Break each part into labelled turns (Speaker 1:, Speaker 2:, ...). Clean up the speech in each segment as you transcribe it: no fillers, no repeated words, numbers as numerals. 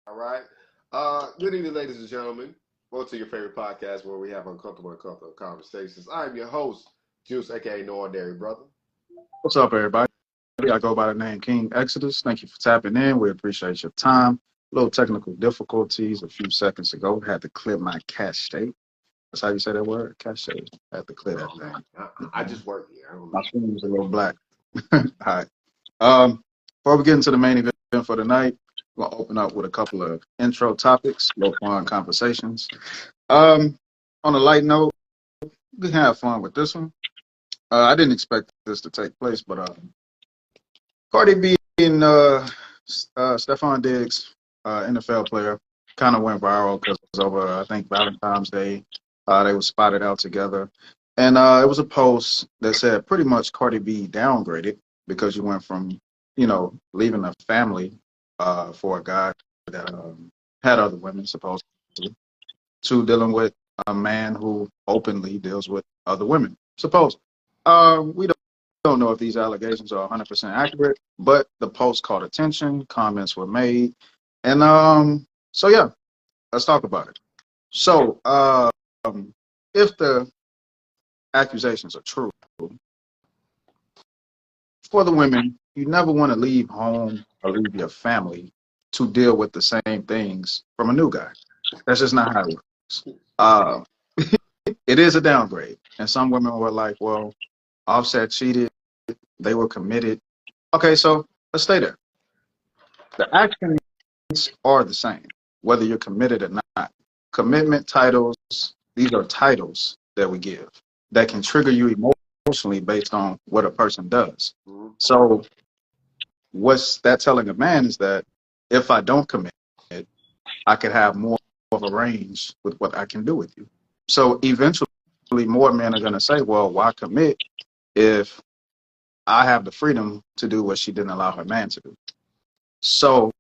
Speaker 1: All right. Good evening, ladies and gentlemen. Welcome to your favorite podcast where we have uncomfortable conversations. I'm your host, Juice, aka No Ordinary Brother.
Speaker 2: What's up, everybody? I go by the name King Exodus. Thank you for tapping in. We appreciate your time. Little technical difficulties a few seconds ago. Had to clear my cache. That's how you say that word? Cache. Had to clear that thing.
Speaker 1: I just work here. I don't
Speaker 2: My
Speaker 1: know.
Speaker 2: screen was a little black. All right. Before we get into the main event for the night, we'll open up with a couple of intro topics, low fun conversations. On a light note, we can have fun with this one. I didn't expect this to take place, but Cardi B and Stephon Diggs, NFL player, kind of went viral because over, I think, Valentine's Day, they were spotted out together. And it was a post that said pretty much Cardi B downgraded because you went from, leaving a family for a guy that had other women, supposedly, to dealing with a man who openly deals with other women, supposedly. We don't know if these allegations are 100% accurate, but the post caught attention, comments were made, and so yeah, let's talk about it. So, if the accusations are true, for the women, you never want to leave home or leave your family to deal with the same things from a new guy. That's just not how it works. Uh, it is a downgrade, and some women were like, "Well, Offset cheated; they were committed." Okay, so let's stay there. The actions are the same, whether you're committed or not. Commitment titles, these are titles that we give that can trigger you emotionally based on what a person does.
Speaker 1: Mhm.
Speaker 2: So what's that telling a man is that if I don't commit, I could have more of a range with what I can do with you. So eventually more men are going to say, well, why commit if I have the freedom to do what she didn't allow her man to do? So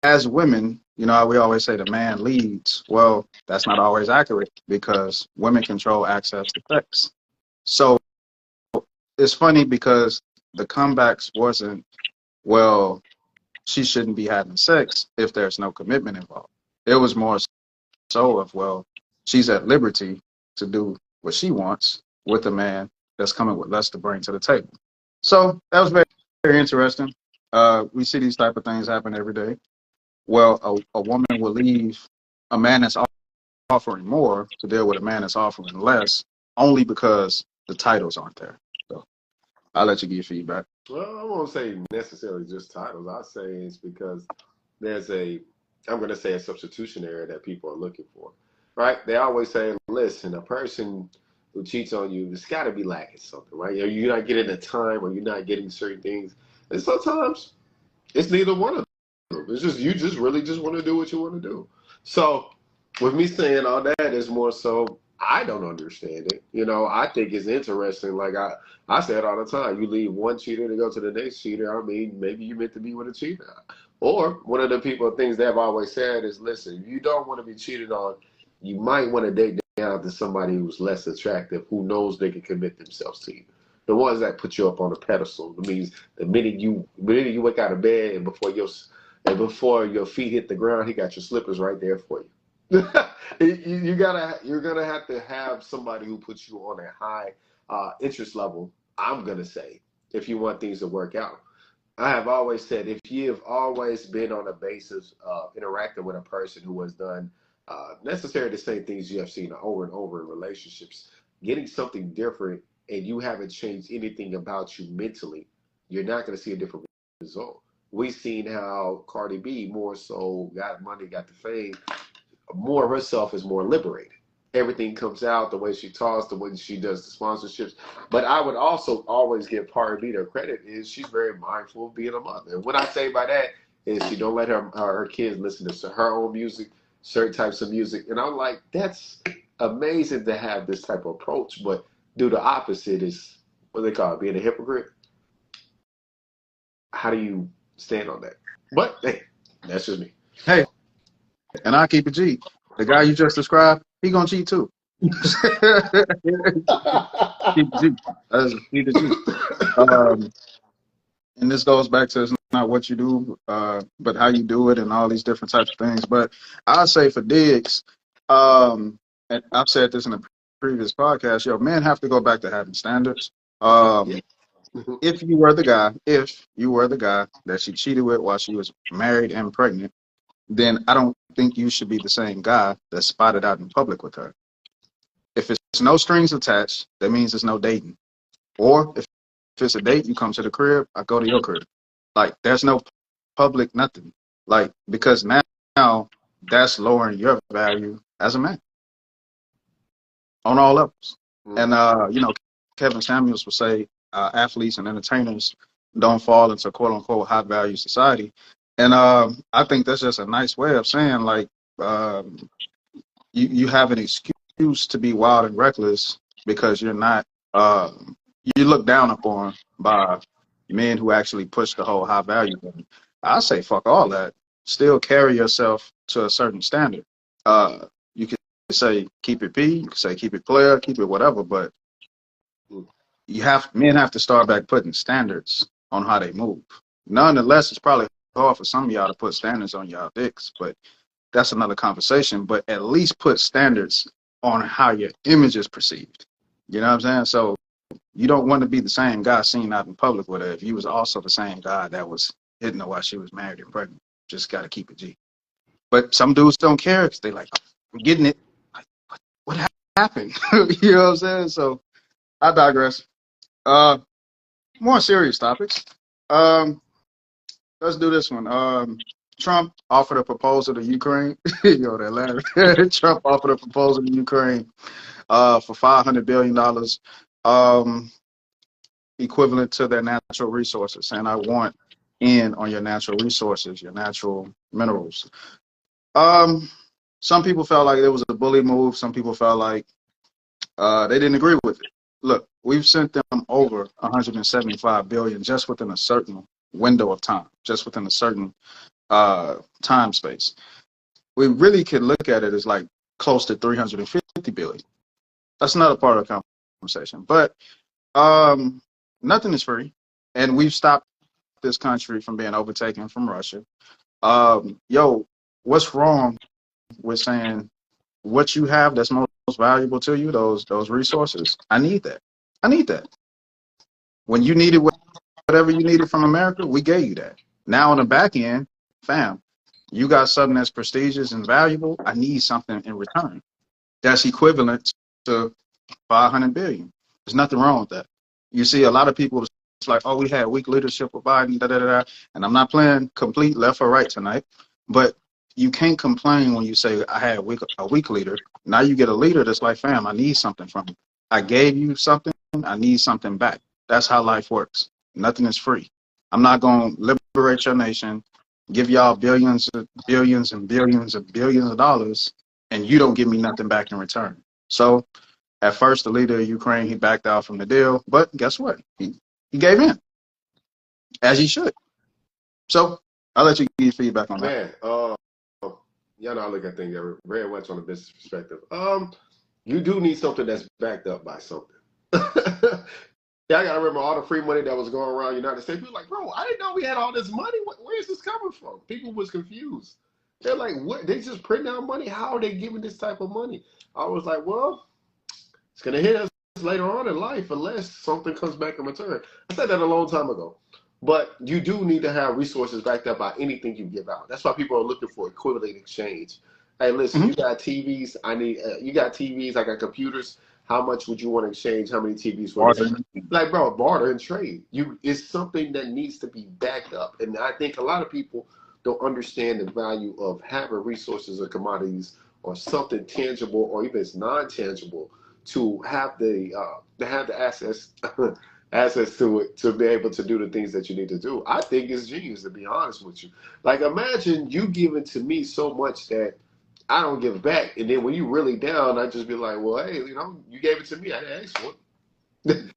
Speaker 2: as women, we always say the man leads. Well, that's not always accurate because women control access to sex. So it's funny because the comebacks wasn't, well, she shouldn't be having sex if there's no commitment involved. It was more so of, well, she's at liberty to do what she wants with a man that's coming with less to bring to the table. So that was very, very interesting. We see these type of things happen every day. Well, a woman will leave a man that's offering more to deal with a man that's offering less only because the titles aren't there. So I'll let you give your feedback.
Speaker 1: Well, I won't say necessarily just titles. I say it's because there's I'm going to say a substitution area that people are looking for, right? They always say, listen, a person who cheats on you, it's got to be lacking something, right? You're not getting the time or you're not getting certain things. And sometimes it's neither one of them. It's just you just really just want to do what you want to do. So with me saying all that is more so I don't understand it. I think it's interesting. Like I say it all the time. You leave one cheater to go to the next cheater. I mean, maybe you meant to be with a cheater. Or one of the things they've always said is, listen, if you don't want to be cheated on, you might want to date down to somebody who's less attractive, who knows they can commit themselves to you. The ones that put you up on a pedestal. It means the minute you wake out of bed and before your feet hit the ground, he got your slippers right there for you. You're gonna have to have somebody who puts you on a high interest level. I'm gonna say if you want things to work out. I have always said if you've always been on a basis of interacting with a person who has done necessarily the same things you have seen over and over in relationships, getting something different, and you haven't changed anything about you mentally, you're not going to see a different result. We've seen how Cardi B more so got money, got the fame, more of herself is more liberated. Everything comes out, the way she talks, the way she does the sponsorships. But I would also always give Cardi B her credit is she's very mindful of being a mother. And what I say by that is she don't let her kids listen to her own music, certain types of music. And I'm like, that's amazing to have this type of approach. But do the opposite is what they call it, being a hypocrite. How do you stand on that? But hey, that's just me.
Speaker 2: Hey, and I keep it G. The guy you just described, he gonna cheat too. Keep it G. That's keep it G. And this goes back to it's not what you do, but how you do it and all these different types of things. But I say for Diggs, and I've said this in a previous podcast, yo, men have to go back to having standards.
Speaker 1: Yeah.
Speaker 2: Um, if you were the guy that she cheated with while she was married and pregnant, then I don't think you should be the same guy that's spotted out in public with her. If it's no strings attached, that means there's no dating. Or if it's a date, you come to the crib, I go to your crib. Like there's no public nothing. Like because now that's lowering your value as a man on all levels. And Kevin Samuels would say athletes and entertainers don't fall into quote unquote high value society. And I think that's just a nice way of saying like you have an excuse to be wild and reckless because you're not you look down upon by men who actually push the whole high value thing. I say fuck all that. Still carry yourself to a certain standard. You can say keep it P, you can say keep it player, keep it whatever, but men have to start back putting standards on how they move. Nonetheless, it's probably hard for some of y'all to put standards on y'all dicks, but that's another conversation. But at least put standards on how your image is perceived. You know what I'm saying? So you don't want to be the same guy seen out in public with her if you was also the same guy that was hitting her while she was married and pregnant. Just got to keep it G. But some dudes don't care because they like, I'm getting it. Like, what happened? You know what I'm saying? So I digress. More serious topics. Let's do this one. Trump offered a proposal to Ukraine. Yo, that laugh. Trump offered a proposal to Ukraine for $500 billion, equivalent to their natural resources. And I want in on your natural resources, your natural minerals. Some people felt like it was a bully move. Some people felt like they didn't agree with it. Look, we've sent them over 175 billion just within a certain window of time, just within a certain time space. We really could look at it as like close to 350 billion. That's not a part of the conversation, but nothing is free, and we've stopped this country from being overtaken from Russia. Yo, what's wrong with saying what you have that's most valuable to you, those resources? I need that. I need that. When you needed whatever you needed from America, we gave you that. Now on the back end, fam, you got something that's prestigious and valuable. I need something in return that's equivalent to 500 billion. There's nothing wrong with that. You see a lot of people, it's like, oh, we had weak leadership with Biden, da da da. And I'm not playing complete left or right tonight, but you can't complain when you say I had a weak leader. Now you get a leader that's like, fam, I need something from you. I gave you something. I need something back. That's how life works. Nothing is free. I'm not going to liberate your nation, give y'all billions and billions and billions and billions of dollars, and you don't give me nothing back in return. So at first, the leader of Ukraine, he backed out from the deal. But guess what? He gave in, as he should. So I'll let you give your feedback on that.
Speaker 1: Man, y'all know I look at things very much on a business perspective. You do need something that's backed up by something. Yeah, I gotta remember all the free money that was going around the United States. People were like, bro, I didn't know we had all this money. Where is this coming from? People was confused. They're like, what? They just print out money? How are they giving this type of money? I was like, well, it's gonna hit us later on in life unless something comes back in return. I said that a long time ago. But you do need to have resources backed up by anything you give out. That's why people are looking for equivalent exchange. Hey, listen, you got TVs. You got TVs. I got computers. How much would you want to exchange? How many TVs for? Like, bro, barter and trade. It's something that needs to be backed up. And I think a lot of people don't understand the value of having resources or commodities or something tangible or even it's non-tangible to have the access access to it to be able to do the things that you need to do. I think it's genius, to be honest with you. Like, imagine you giving to me so much that I don't give back, and then when you really down, I just be like, well, hey, you gave it to me. I didn't ask for it.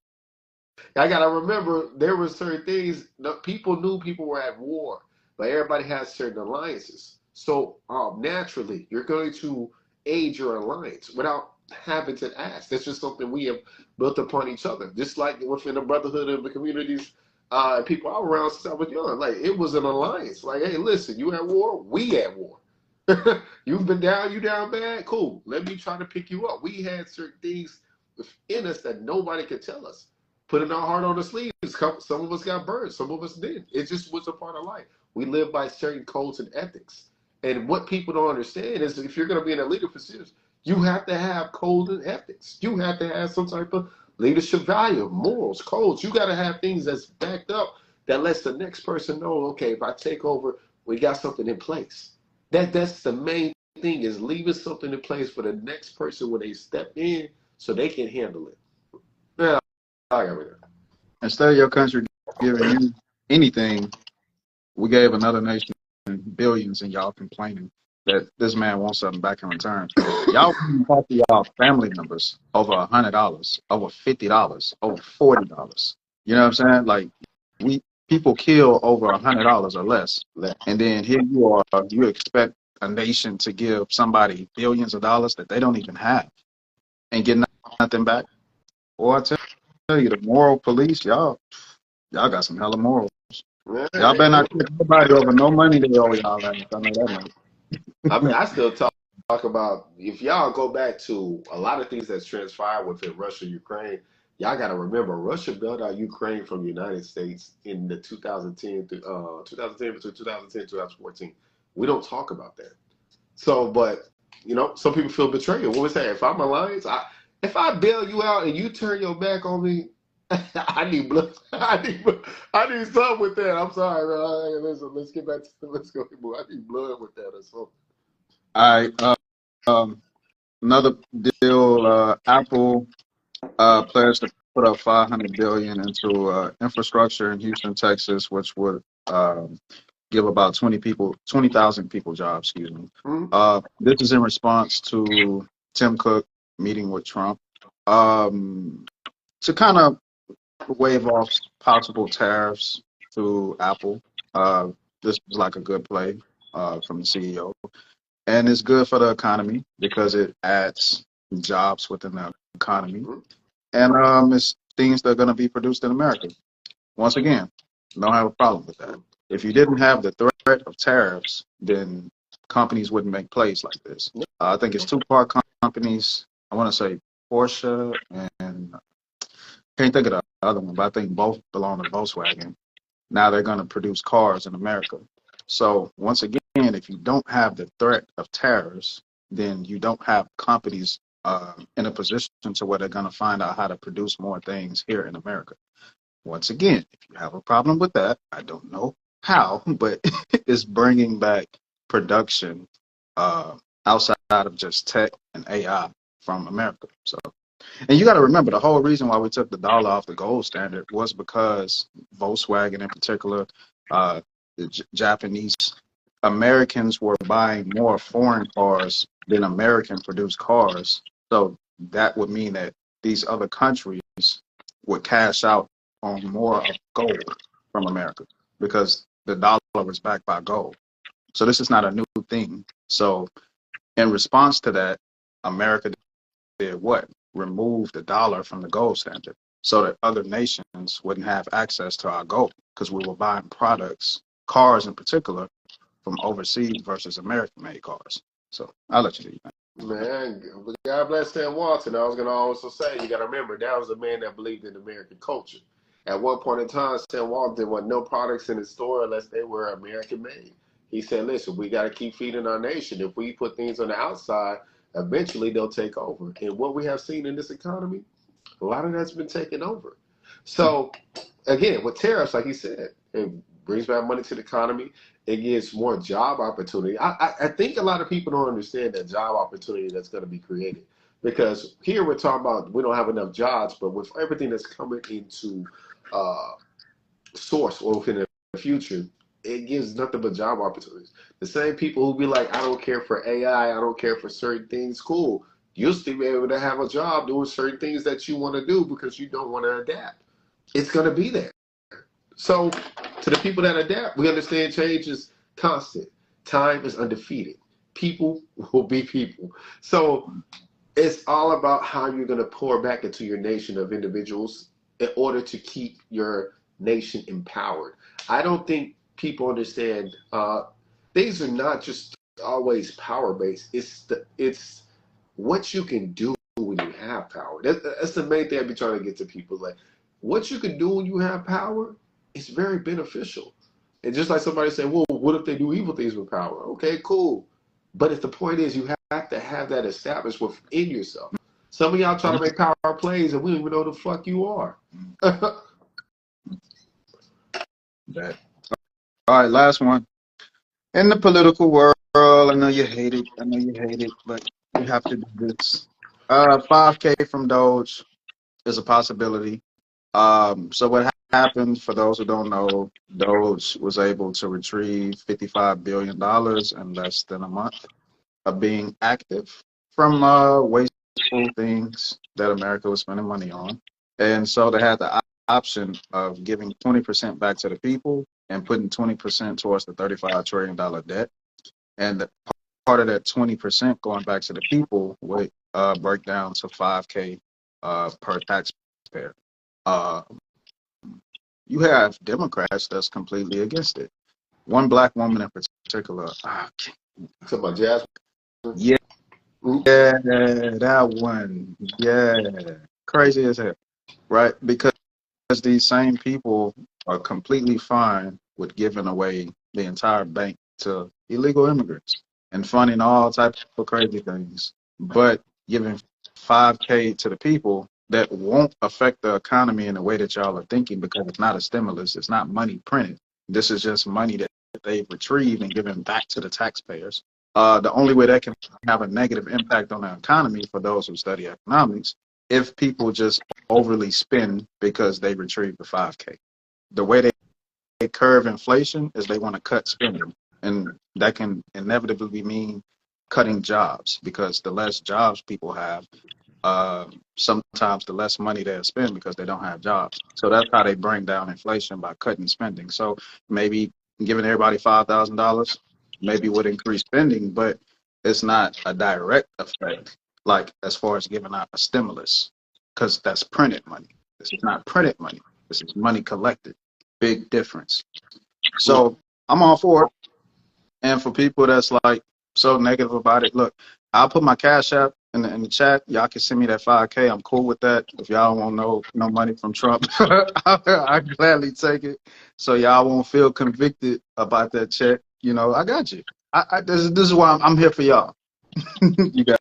Speaker 1: I gotta remember there were certain things that people knew people were at war, but everybody has certain alliances. So naturally, you're going to aid your alliance without having to ask. That's just something we have built upon each other. Just like within the brotherhood of the communities And people I was around since I was young. Like it was an alliance. Like, hey, listen, you at war, we at war. You've been down, you down bad, cool. Let me try to pick you up. We had certain things within us that nobody could tell us. Putting our heart on the sleeves. Some of us got burned, some of us didn't. It just was a part of life. We live by certain codes and ethics. And what people don't understand is if you're going to be in a leader position, you have to have code and ethics. You have to have some type of leadership value, morals, codes. You got to have things that's backed up that lets the next person know, okay, if I take over, we got something in place. That's the main thing is leaving something in place for the next person when they step in so they can handle it. Yeah, I got it.
Speaker 2: Instead of your country giving you anything, we gave another nation billions, and y'all complaining that this man wants something back in return. Y'all talk to y'all family members over $100, over $50, over $40. You know what I'm saying? Like we people kill over $100 or less, and then here you are. You expect a nation to give somebody billions of dollars that they don't even have and get nothing back. Or I tell you, the moral police, y'all got some hella morals. Y'all better not kick nobody over no money they owe y'all. I know that much.
Speaker 1: I mean, I still talk about if y'all go back to a lot of things that's transpired within Russia, Ukraine. Y'all got to remember, Russia built out Ukraine from the United States in the 2010 to 2010 between 2010 2014. We don't talk about that. So, but some people feel betrayed. What was that? If I'm alliance, if I bail you out and you turn your back on me, I need blood. I need something with that. I'm sorry, man. Listen, let's get back to let's go. I need blood with that or something.
Speaker 2: All right. Another deal. Apple plans to put up $500 billion into infrastructure in Houston, Texas, which would give about 20,000 people jobs. Excuse me. This is in response to Tim Cook meeting with Trump to kind of wave off possible tariffs to Apple. This was like a good play from the CEO. And it's good for the economy because it adds jobs within the economy. And it's things that are going to be produced in America. Once again, don't have a problem with that. If you didn't have the threat of tariffs, then companies wouldn't make plays like this. I think it's two car companies. I want to say Porsche and can't think of the other one, but I think both belong to Volkswagen. Now they're going to produce cars in America. So once again, if you don't have the threat of tariffs, then you don't have companies in a position to where they're going to find out how to produce more things here in America. Once again, if you have a problem with that, I don't know how, but it's bringing back production outside of just tech and AI from America. So, and you got to remember, the whole reason why we took the dollar off the gold standard was because Volkswagen in particular, the Japanese Americans were buying more foreign cars than American produced cars. So that would mean that these other countries would cash out on more of gold from America because the dollar is backed by gold. So this is not a new thing. So in response to that, America did what? Remove the dollar from the gold standard so that other nations wouldn't have access to our gold because we were buying products, cars in particular, from overseas versus American-made cars. So I'll let you do that.
Speaker 1: Man, God bless Sam Walton. I was going to also say, you got to remember, that was a man that believed in American culture. At one point in time, Sam Walton didn't want no products in his store unless they were American-made. He said, listen, we got to keep feeding our nation. If we put things on the outside, eventually they'll take over. And what we have seen in this economy, a lot of that's been taken over. So, again, with tariffs, like he said, it brings back money to the economy. It gives more job opportunity. I think a lot of people don't understand that job opportunity that's going to be created. Because here we're talking about we don't have enough jobs, but with everything that's coming into source or within the future, it gives nothing but job opportunities. The same people who be like, I don't care for AI, I don't care for certain things, cool. You'll still be able to have a job doing certain things that you want to do because you don't want to adapt. It's going to be there. So to the people that adapt, we understand change is constant. Time is undefeated. People will be people. So it's all about how you're going to pour back into your nation of individuals in order to keep your nation empowered. I don't think people understand things are not just always power based. It's what you can do when you have power. That's the main thing I be trying to get to people. Like what you can do when you have power is very beneficial. And just like somebody said, well, what if they do evil things with power? Okay, cool. But if the point is you have to have that established within yourself. Some of y'all try to make power plays and we don't even know the fuck you are.
Speaker 2: That. All right, last one. In the political world, I know you hate it. I know you hate it, but we have to do this. 5K from Doge is a possibility. So what happened, for those who don't know, Doge was able to retrieve $55 billion in less than a month of being active from wasteful things that America was spending money on. And so they had the option of giving 20% back to the people and putting 20% towards the $35 trillion debt. And the part of that 20% going back to the people would break down to 5K per taxpayer. You have Democrats that's completely against it. One black woman in particular.
Speaker 1: Talking about Jasmine.
Speaker 2: Yeah, that one. Yeah, crazy as hell, right? Because these same people are completely fine with giving away the entire bank to illegal immigrants and funding all types of crazy things, but giving 5K to the people that won't affect the economy in the way that y'all are thinking, because it's not a stimulus, it's not money printed. This is just money that they've retrieved and given back to the taxpayers. The only way that can have a negative impact on the economy, for those who study economics, if people just overly spend because they retrieve the 5K. The way they curve inflation is they want to cut spending, and that can inevitably mean cutting jobs, because the less jobs people have, sometimes the less money they'll spend because they don't have jobs. So that's how they bring down inflation, by cutting spending. So maybe giving everybody $5,000 maybe would increase spending, but it's not a direct effect, like as far as giving out a stimulus, because that's printed money. This is not printed money. This is money collected. Big difference. So I'm all for it. And for people that's like so negative about it, look, I'll put my Cash App in the chat. Y'all can send me that 5K. I'm cool with that. If y'all won't know no money from Trump, I gladly take it. So y'all won't feel convicted about that check. You know, I got you. This is why I'm here for y'all. You got it.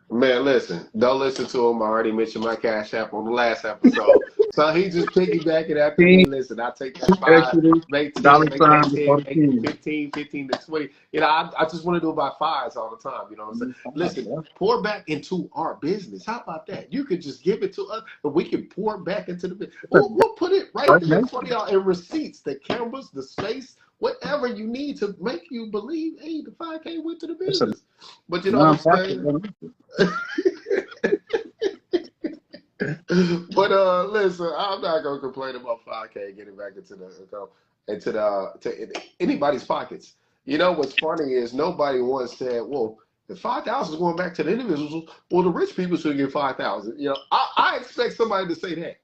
Speaker 1: Man, listen, don't listen to him. I already mentioned my Cash App on the last episode. So he just piggybacking after me. Listen, I take that 5, make 10, make that 10, make 15, 15 to 20. You know, I just want to do about 5s all the time. You know what I'm saying? Listen, pour back into our business. How about that? You could just give it to us, but we can pour back into the business. We'll put it right there for y'all in receipts, the cameras, the space, whatever you need to make you believe, hey, the 5K went to the business. But you know what I'm saying? But listen, I'm not gonna complain about 5K getting back into anybody's pockets. You know what's funny is nobody once said, well, the 5,000 is going back to the individuals. Well, the rich people should get 5,000. You know, I expect somebody to say that.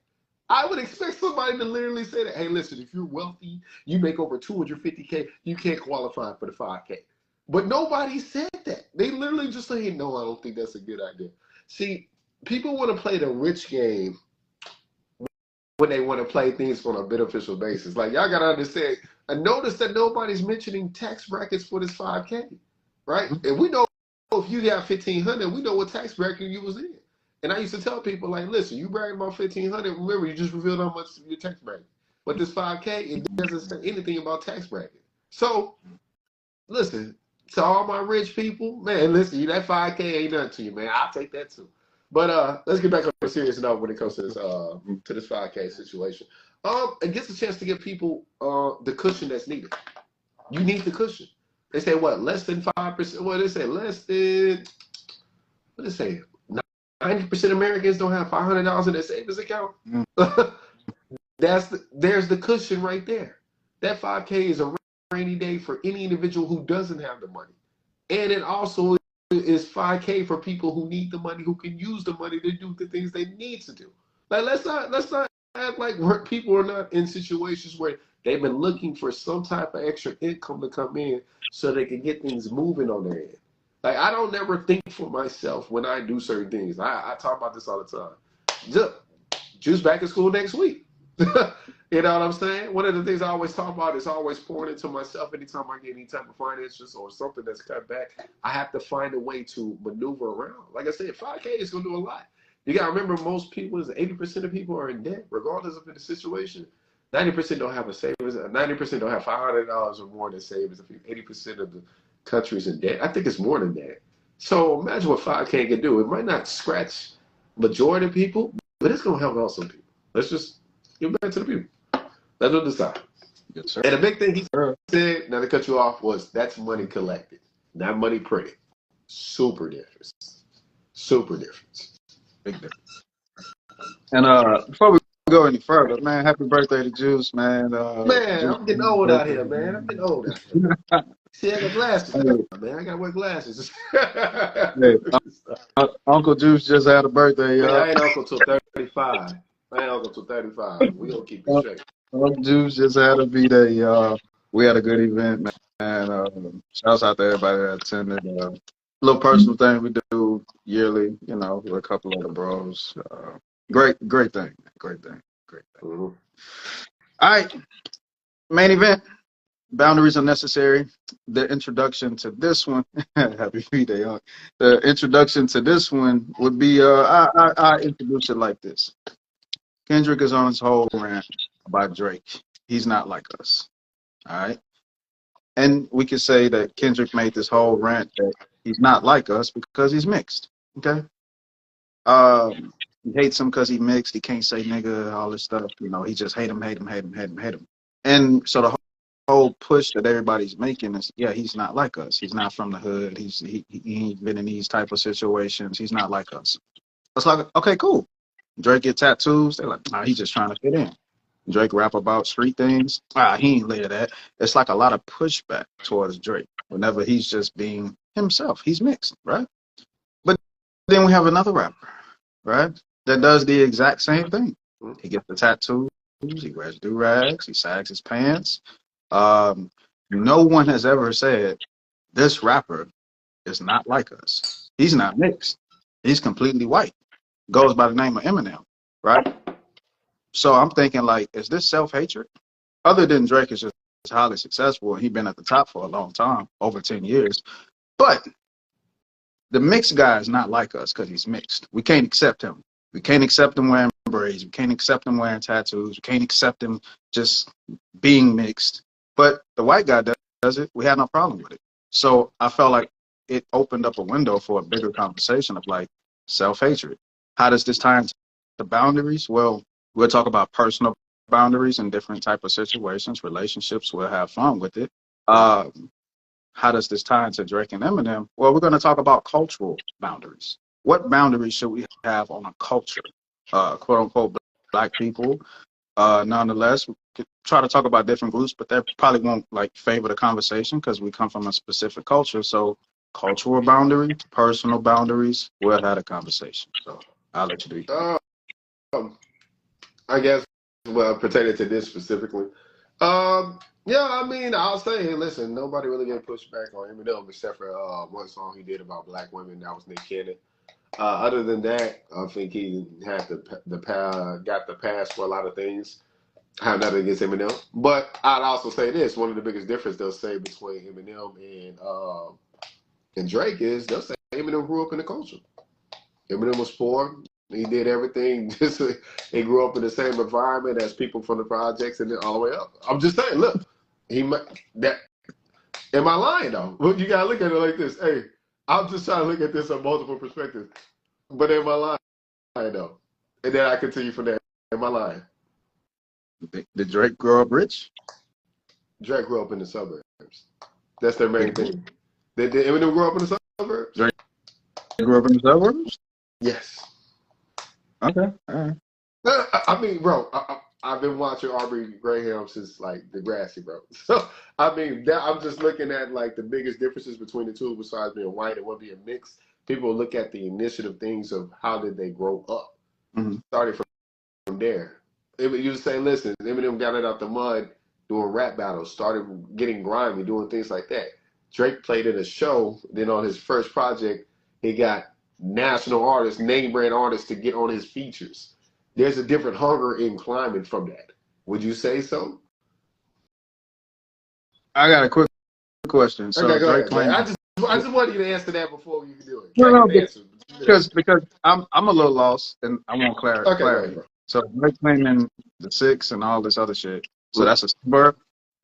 Speaker 1: I would expect somebody to literally say that. Hey, listen, if you're wealthy, you make over 250K, you can't qualify for the 5K. But nobody said that. They literally just say, no, I don't think that's a good idea. See, people want to play the rich game when they want to play things on a beneficial basis. Like, y'all got to understand, I noticed that nobody's mentioning tax brackets for this 5K, right? And we know if you got 1,500, we know what tax bracket you was in. And I used to tell people, like, listen, you bragging about 1,500, remember, you just revealed how much your tax bracket. But this 5K, it doesn't say anything about tax bracket. So, listen, to all my rich people, man, listen, that 5K ain't nothing to you, man. I'll take that too. But let's get back on a serious note when it comes to this 5K situation. It gets a chance to give people the cushion that's needed. You need the cushion. They say what, less than 5%? What they say, less than, what they say, 90% of Americans don't have $500 in their savings account. There's the cushion right there. That 5K is a rainy day for any individual who doesn't have the money. And it also is 5K for people who need the money, who can use the money to do the things they need to do. Like let's not act like people are not in situations where they've been looking for some type of extra income to come in so they can get things moving on their end. Like, I don't never think for myself when I do certain things. I talk about this all the time. Just, Juice back in school next week. You know what I'm saying? One of the things I always talk about is always pouring into myself anytime I get any type of finances or something that's cut back. I have to find a way to maneuver around. Like I said, 5K is going to do a lot. You got to remember, most people, 80% of people are in debt, regardless of the situation. 90% don't have a savings. 90% don't have $500 or more in savings. 80% of the country's in debt. I think it's more than that. So imagine what 5K can do. It might not scratch majority of people, but it's going to help out some people. Let's just give back to the people. Let's decide.
Speaker 2: Yes, sir.
Speaker 1: And the big thing he said, not to cut you off, was that's money collected, not money printed. Super difference. Super difference.
Speaker 2: Big difference. And before we go any further, man, happy birthday to Juice, man.
Speaker 1: Man,
Speaker 2: Juice,
Speaker 1: I'm getting old out here, man. I'm getting old out here. See, I got glasses now, man. I got to wear glasses.
Speaker 2: Hey, Uncle Juice just had a birthday,
Speaker 1: Man,
Speaker 2: y'all.
Speaker 1: I ain't uncle till 35. I ain't uncle till 35. We gonna keep it straight.
Speaker 2: Uncle Juice just had a B-Day, y'all. We had a good event, man. Shouts out to everybody that attended. Little personal thing we do yearly, you know, with a couple of the bros. Great thing. Great thing.
Speaker 1: Mm-hmm.
Speaker 2: All right, main event. Boundaries are necessary. The introduction to this one, happy B-Day, huh? The introduction to this one would be, I introduce it like this. Kendrick is on his whole rant about Drake. He's not like us. All right. And we could say that Kendrick made this whole rant that he's not like us because he's mixed. Okay. He hates him because he mixed. He can't say nigga, all this stuff. You know, he just hate him. And so the whole push that everybody's making is, yeah, he's not like us. He's not from the hood. He ain't been in these type of situations. He's not like us. It's like, okay, cool. Drake get tattoos. They're like, nah, he's just trying to fit in. Drake rap about street things. He ain't live that. It's like a lot of pushback towards Drake whenever he's just being himself. He's mixed, right? But then we have another rapper, right, that does the exact same thing. He gets the tattoos. He wears do-rags. He sags his pants. No one has ever said this rapper is not like us. He's not mixed. He's completely white. Goes by the name of Eminem, right? So I'm thinking, like, is this self-hatred? Other than Drake is just highly successful and he's been at the top for a long time, over 10 years. But the mixed guy is not like us because he's mixed. We can't accept him. We can't accept him wearing braids. We can't accept him wearing tattoos. We can't accept him just being mixed. But the white guy does it. We had no problem with it. So I felt like it opened up a window for a bigger conversation of, like, self-hatred. How does this tie into the boundaries? Well, we'll talk about personal boundaries in different type of situations, relationships. We'll have fun with it. How does this tie into Drake and Eminem? Well, we're going to talk about cultural boundaries. What boundaries should we have on a culture, quote unquote, black people? Nonetheless, we could try to talk about different groups, but that probably won't, like, favor the conversation because we come from a specific culture. So cultural boundaries, personal boundaries, we'll have a conversation. So I'll let you do it.
Speaker 1: I guess, well, pertaining to this specifically, yeah, I mean, I'll say, hey, listen, nobody really get pushed back on Eminem except for one song he did about black women. That was Nick Cannon. Other than that, I think he had got the pass for a lot of things. I have nothing against Eminem, but I'd also say this: one of the biggest difference they'll say between Eminem and Drake is they'll say Eminem grew up in the culture. Eminem was poor. He did everything. He grew up in the same environment as people from the projects, and then all the way up. I'm just saying, look, that. Am I lying though? Well, you gotta look at it like this. Hey, I'm just trying to look at this on multiple perspectives. But am I lying though? And then I continue from there. Am I lying?
Speaker 2: Did Drake grow up rich?
Speaker 1: Drake grew up in the suburbs. That's their main thing. Did Eminem grow up in the suburbs?
Speaker 2: Drake grew up in the suburbs?
Speaker 1: Yes.
Speaker 2: Okay. All right.
Speaker 1: I mean, bro, I've been watching Aubrey Graham since, like, Degrassi, bro. So, I mean, I'm just looking at, like, the biggest differences between the two besides being white and one being mixed. People look at the initiative things of how did they grow up.
Speaker 2: Mm-hmm.
Speaker 1: Starting from there. You say, listen, Eminem got it out the mud doing rap battles, started getting grimy, doing things like that. Drake played in a show. Then on his first project, he got national artists, name brand artists to get on his features. There's a different hunger in climbing from that. Would you say so?
Speaker 2: I got a quick question.
Speaker 1: Okay,
Speaker 2: So
Speaker 1: go
Speaker 2: Drake
Speaker 1: ahead, man.
Speaker 2: claimed
Speaker 1: I just wanted you to answer that before you can do it.
Speaker 2: no,
Speaker 1: I
Speaker 2: no,
Speaker 1: can answer.
Speaker 2: because I'm a little lost and I want
Speaker 1: Okay, go
Speaker 2: clarity.
Speaker 1: ahead, bro.
Speaker 2: So Drake claiming the six and all this other shit. So
Speaker 1: Mm.
Speaker 2: that's a suburb.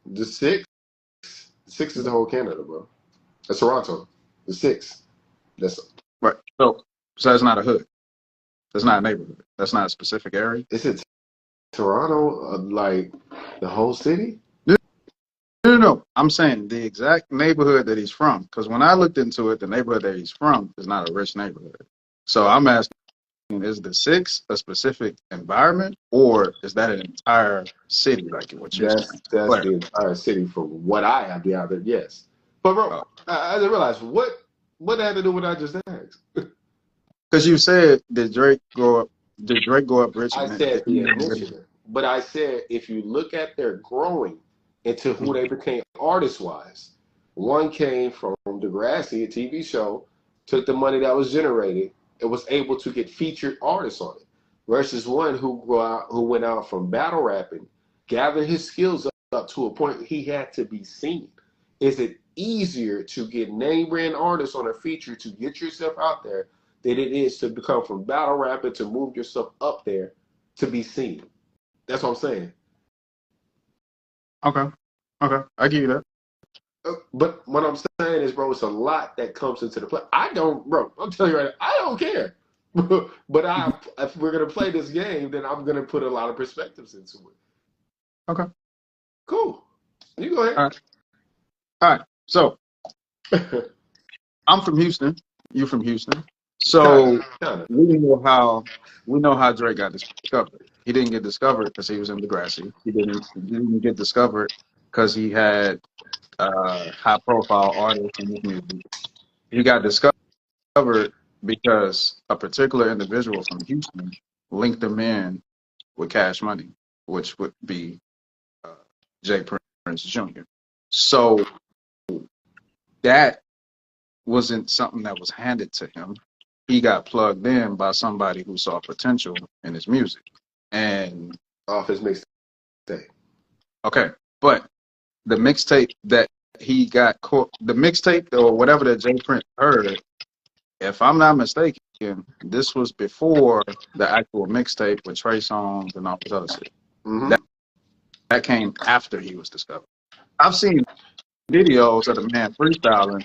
Speaker 1: The six is the whole Canada, bro. That's Toronto. The six. That's
Speaker 2: Right. So that's not a hood. That's not a neighborhood. That's not a specific area.
Speaker 1: is it Toronto, like the whole city?
Speaker 2: No. I'm saying the exact neighborhood that he's from. Because when I looked into it, the neighborhood that he's from is not a rich neighborhood. So I'm asking, is the six a specific environment or is that an entire city like what you're saying?
Speaker 1: That's the entire city from what I have gathered. Yes, but bro,
Speaker 2: Oh.
Speaker 1: I didn't realize what had to do with what I just asked.
Speaker 2: Because you said, did Drake go up rich?
Speaker 1: I said the initiative, but I said if you look at their growing into who they became artist wise, one came from Degrassi, a TV show, took the money that was generated and was able to get featured artists on it, versus one who went out from battle rapping, gathered his skills up to a point he had to be seen. Is it easier to get name brand artists on a feature to get yourself out there than it is to become from battle rapping to move yourself up there to be seen? That's what I'm saying.
Speaker 2: Okay. I give you that.
Speaker 1: But what I'm saying is, bro, it's a lot that comes into the play. I'm telling you right now, I don't care. But if we're gonna play this game, then I'm gonna put a lot of perspectives into it.
Speaker 2: Okay.
Speaker 1: Cool. You go ahead.
Speaker 2: All right. So I'm from Houston. You from Houston. So we know how Drake got discovered. He didn't get discovered because he was in Degrassi. He didn't get discovered because he had high profile artists in his music. He got discovered because a particular individual from Houston linked him in with Cash Money, which would be Jay Prince Jr. So that wasn't something that was handed to him. He got plugged in by somebody who saw potential in his music. And
Speaker 1: off his mixtape.
Speaker 2: Okay, but the mixtape that he got caught, the mixtape or whatever that Jay Prince heard, if I'm not mistaken, this was before the actual mixtape with Trey Songz and all this other shit.
Speaker 1: Mm-hmm.
Speaker 2: That came after he was discovered. I've seen videos of the man freestyling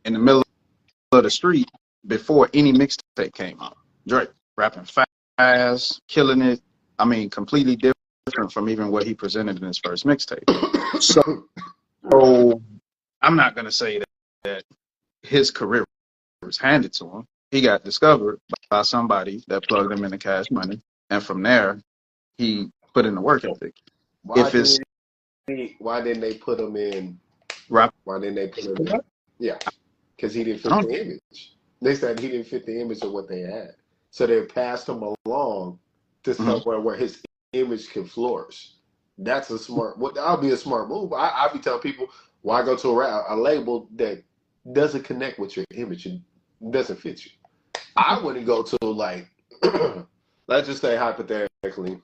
Speaker 2: in the middle of the street before any mixtape came out. Drake rapping fast, killing it. I mean, completely different from even what he presented in his first mixtape. So I'm not going to say that his career was handed to him. He got discovered by somebody that plugged him into Cash Money. And from there, he put in the work ethic.
Speaker 1: Why didn't they put him in rap? Why didn't they put him in? Yeah, because he didn't fit the image. They said he didn't fit the image of what they had. So they passed him along to somewhere where his image can flourish. That's a smart. That'll be a smart move. I'll be telling people, why go to a label that doesn't connect with your image and doesn't fit you. I wouldn't go to, like, let's just say hypothetically.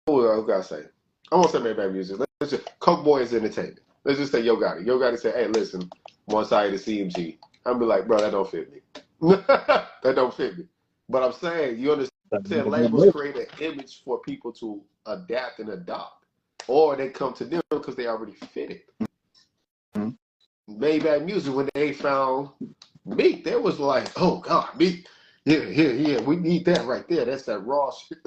Speaker 1: Who can I say? I won't say Maybach Music. Let's just Coke Boys Entertainment. Let's just say Yo Gotti. Yo Gotti say, hey, listen, one side of the CMG. I'm be like, bro, that don't fit me. That don't fit me. But I'm saying, you understand, labels create an image for people to adapt and adopt. Or they come to them because they already fit it. Maybach Music, when they found Meek, they was like, oh, God, Meek. Yeah, we need that right there. That's that raw shit.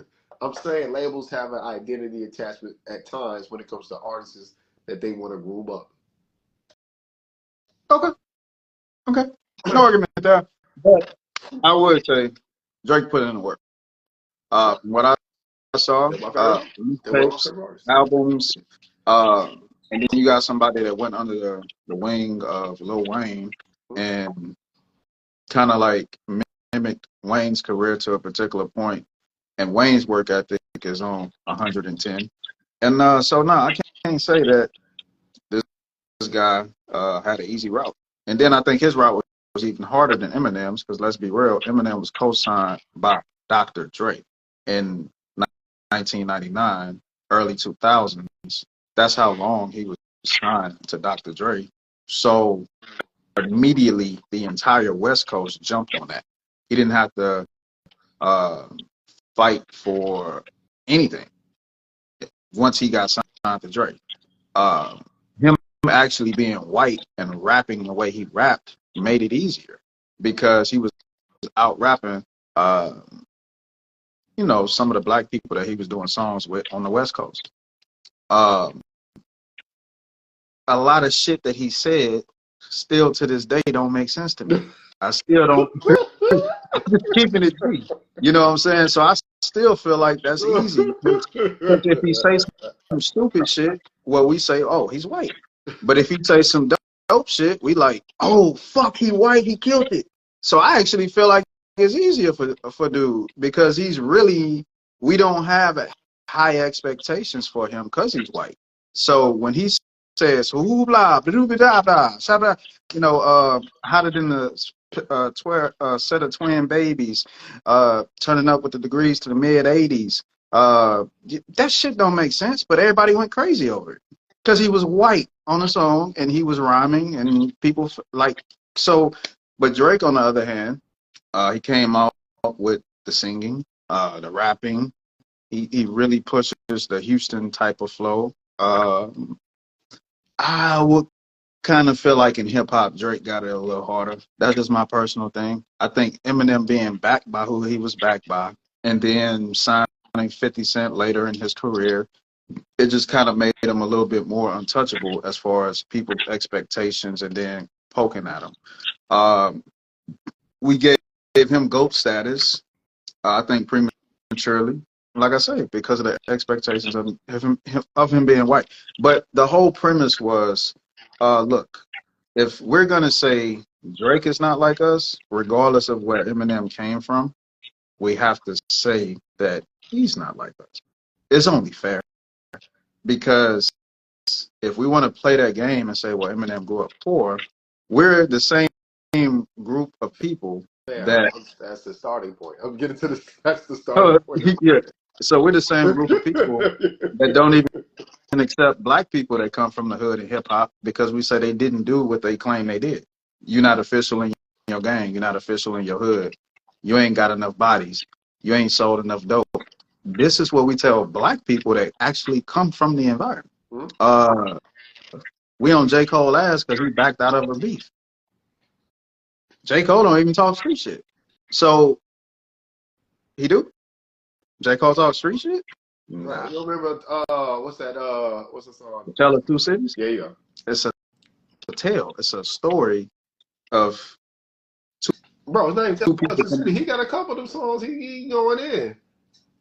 Speaker 1: I'm saying labels have an identity attachment at times when it comes to artists that they want to groom up.
Speaker 2: Okay. No argument there. But I would say Drake put in the work. What I saw, albums, and then you got somebody that went under the wing of Lil Wayne and kind of like mimicked Wayne's career to a particular point. And Wayne's work ethic is on 110. And so no, I can't say that this guy had an easy route. And then I think his route was even harder than Eminem's because let's be real, Eminem was co-signed by Dr. Dre in 1999, early 2000s. That's how long he was signed to Dr. Dre. So immediately the entire West Coast jumped on that. He didn't have to uh, fight for anything once he got signed to Dre. Him actually being white and rapping the way he rapped made it easier because he was out rapping, some of the black people that he was doing songs with on the West Coast. Um, a lot of shit that he said still to this day don't make sense to me. I still don't. I'm just keeping it G. You know what I'm saying? So I still feel like that's easy. Because if he says some stupid shit, well, we say, oh, he's white. But if he say some dope shit, we like, oh, fuck, he white, he killed it. So I actually feel like it's easier for dude because we don't have high expectations for him because he's white. So when he says, who blah, blah, blah, blah, blah, hotter than the set of twin babies, turning up with the degrees to the mid 80s. That shit don't make sense, but everybody went crazy over it because he was white on a song and he was rhyming and people like so. But Drake, on the other hand, he came out with the singing, the rapping. He really pushes the Houston type of flow. I would kind of feel like in hip hop, Drake got it a little harder. That's just my personal thing. I think Eminem being backed by who he was backed by, and then signing 50 Cent later in his career, it just kind of made him a little bit more untouchable as far as people's expectations and then poking at him. We gave him GOAT status, I think prematurely. Like I say, because of the expectations of him being white. But the whole premise was, look, if we're going to say Drake is not like us, regardless of where Eminem came from, we have to say that he's not like us. It's only fair. Because if we want to play that game and say, well, Eminem grew up poor, we're the same group of people
Speaker 1: that's the starting point. I'm getting to that's the starting point.
Speaker 2: Yeah. So we're the same group of people that don't even accept black people that come from the hood in hip hop because we say they didn't do what they claim they did. You're not official in your gang. You're not official in your hood. You ain't got enough bodies. You ain't sold enough dope. This is what we tell black people that actually come from the environment. We on J. Cole ass because he backed out of a beef. J. Cole don't even talk street shit. So he do? J. Cole talk street shit?
Speaker 1: Nah. You remember what's the song?
Speaker 2: Tale of Two Cities?
Speaker 1: Yeah, yeah.
Speaker 2: It's a tale. It's a story of
Speaker 1: bro. His name Tale of Two Cities. He got a couple of them songs. He going in.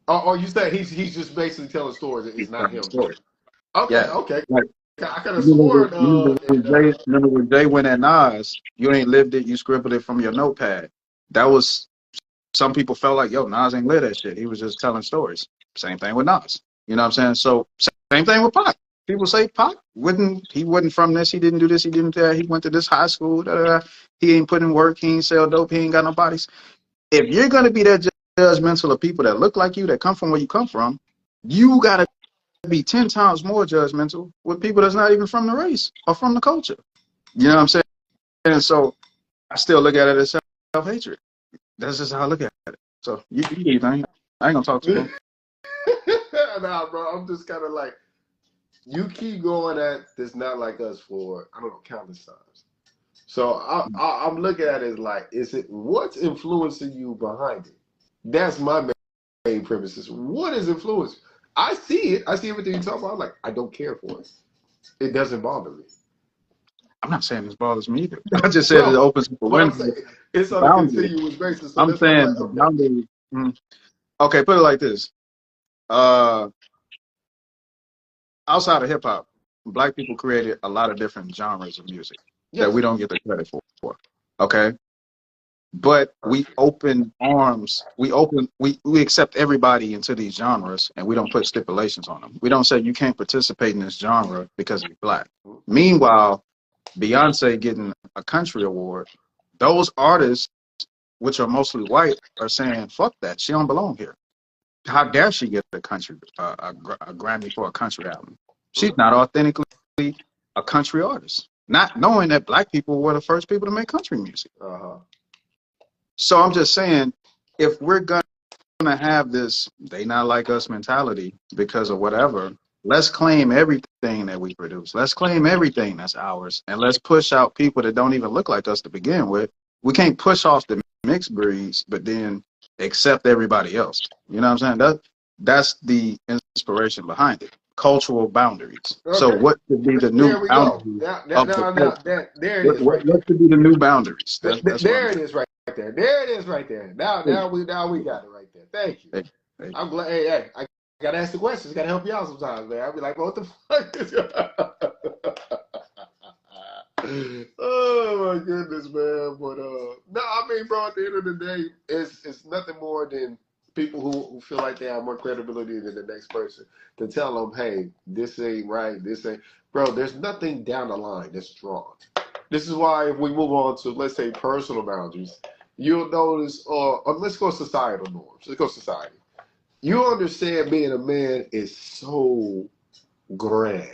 Speaker 1: Or you say he's just basically telling stories. It's not him. Okay, yeah. Okay. Like, I could have sworn.
Speaker 2: Remember when Jay went at Nas? You ain't lived it. You scribbled it from your notepad. That was. Some people felt like, yo, Nas ain't live that shit. He was just telling stories. Same thing with Nas. You know what I'm saying? So same thing with Pac. People say Pac he wasn't from this. He didn't do this. He didn't do that. He went to this high school. Da, da, da. He ain't put in work. He ain't sell dope. He ain't got no bodies. If you're going to be that judgmental of people that look like you, that come from where you come from, you got to be 10 times more judgmental with people that's not even from the race or from the culture. You know what I'm saying? And so I still look at it as self-hatred. That's just how I look at it. So you do your thing. I ain't gonna talk to you.
Speaker 1: Nah, bro. I'm just kind of like, you keep going at this not like us for I don't know countless times. So I'm looking at it like, what's influencing you behind it? That's my main premises. What is influence? I see it. I see everything you talk about. I'm like, I don't care for it. It doesn't bother me.
Speaker 2: I'm not saying this bothers me either. I just said it opens up a window.
Speaker 1: It's on a continuous basis. So
Speaker 2: I'm saying the boundary. Okay, put it like this. Outside of hip hop, black people created a lot of different genres of music that we don't get the credit for. Okay, but we open arms. We accept everybody into these genres, and we don't put stipulations on them. We don't say you can't participate in this genre because you're black. Meanwhile, Beyonce getting a country award, those artists, which are mostly white, are saying, fuck that. She don't belong here. How dare she get a Grammy for a country album? She's not authentically a country artist, not knowing that black people were the first people to make country music. So I'm just saying, if we're going to have this they not like us mentality because of whatever, let's claim everything that we produce. Let's claim everything that's ours, and let's push out people that don't even look like us to begin with. We can't push off the mixed breeds, but then accept everybody else. You know what I'm saying? That's the inspiration behind it. Cultural boundaries. Okay. So what should be the new boundaries?
Speaker 1: There it is.
Speaker 2: What should be the new boundaries?
Speaker 1: There it is right there. There it is right there. Now we got it right there. Thank you. Hey. I'm glad. Hey, I gotta ask the questions. Gotta help you out sometimes, man. I'll be like, what the fuck is oh my goodness, man. But no, I mean, bro, at the end of the day, it's nothing more than people who feel like they have more credibility than the next person to tell them, hey, this ain't right, this ain't, bro, there's nothing down the line that's drawn. This is why if we move on to, let's say, personal boundaries, you'll notice, let's go societal norms. Let's go society. You understand being a man is so grand.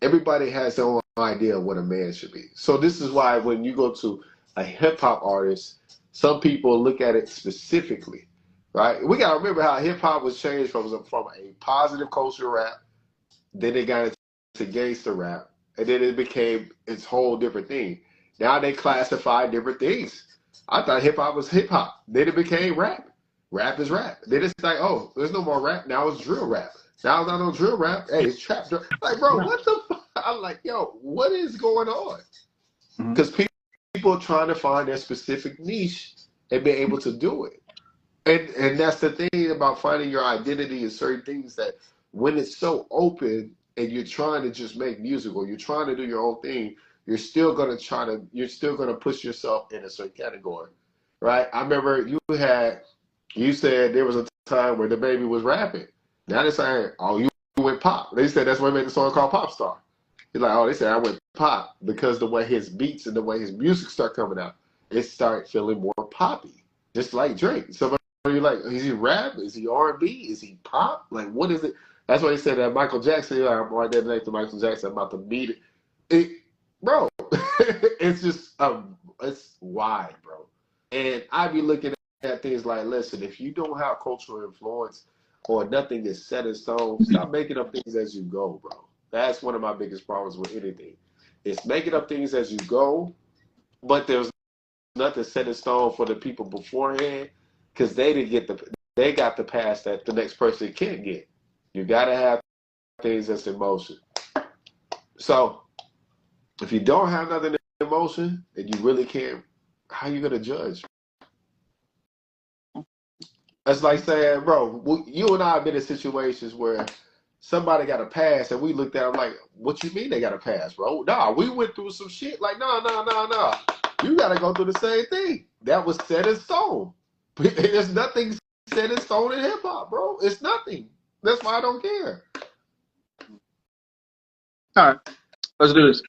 Speaker 1: Everybody has their own idea of what a man should be. So this is why when you go to a hip hop artist, some people look at it specifically, right? We got to remember how hip hop was changed from a positive culture rap, then it got into gangster rap, and then it became its whole different thing. Now they classify different things. I thought hip hop was hip hop. Then it became rap. Rap is rap. Then it's like, oh, there's no more rap. Now it's drill rap. Now it's not no drill rap. Hey, it's trap. Like, bro, what the fuck? I'm like, yo, what is going on? Because people are trying to find their specific niche and be able to do it. And that's the thing about finding your identity in certain things, that when it's so open and you're trying to just make music or you're trying to do your own thing, you're still going to push yourself in a certain category, right? I remember you said there was a time where the baby was rapping. Now they're saying, oh, you went pop. They said that's why they made the song called Pop Star. He's like, oh, they said I went pop because the way his beats and the way his music start coming out, it started feeling more poppy, just like Drake. Somebody like, is he rap? Is he R&B? Is he pop? Like, what is it? That's why they said that Michael Jackson, I'm right there next to Michael Jackson, I'm about to beat it. Bro, it's just, it's wide, bro. And I be looking at things like, listen, if you don't have cultural influence or nothing is set in stone, stop making up things as you go, bro. That's one of my biggest problems with anything. It's making up things as you go, but there's nothing set in stone for the people beforehand, because they got the past that the next person can't get. You gotta have things that's in motion. So if you don't have nothing in motion and you really can't, how you gonna judge? That's like saying, bro, you and I have been in situations where somebody got a pass and we looked at them like, what you mean they got a pass, bro? Nah, we went through some shit. Like, nah. You got to go through the same thing. That was set in stone. There's nothing set in stone in hip hop, bro. It's nothing. That's why I don't care.
Speaker 2: All right, let's do this.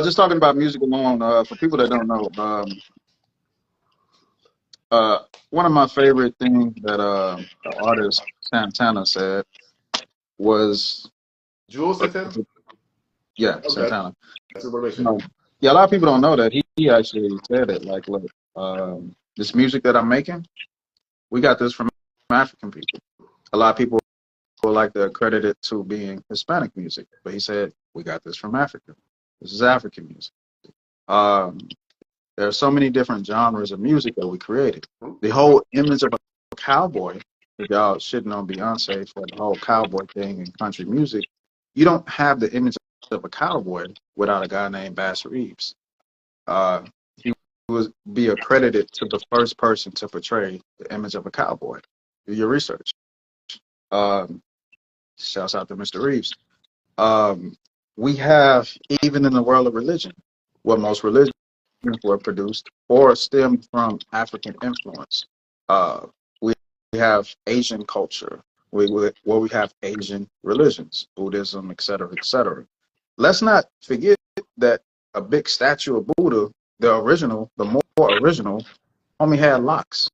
Speaker 2: Just talking about music alone, for people that don't know, one of my favorite things that the artist Santana said was
Speaker 1: Jules Santana?
Speaker 2: Yeah,
Speaker 1: okay.
Speaker 2: Santana. Yeah, a lot of people don't know that he actually said it. Like, look, this music that I'm making, we got this from African people. A lot of people like to credit it to being Hispanic music, but he said, we got this from Africa. This is African music. There are so many different genres of music that we created. The whole image of a cowboy, if y'all shitting on Beyonce for the whole cowboy thing in country music, you don't have the image of a cowboy without a guy named Bass Reeves. He would be accredited to the first person to portray the image of a cowboy. Do your research. Shouts out to Mr. Reeves. We have, even in the world of religion, what most religions were produced or stemmed from African influence. We have Asian culture, where we have Asian religions, Buddhism, et cetera, et cetera. Let's not forget that a big statue of Buddha, the more original, only had locks.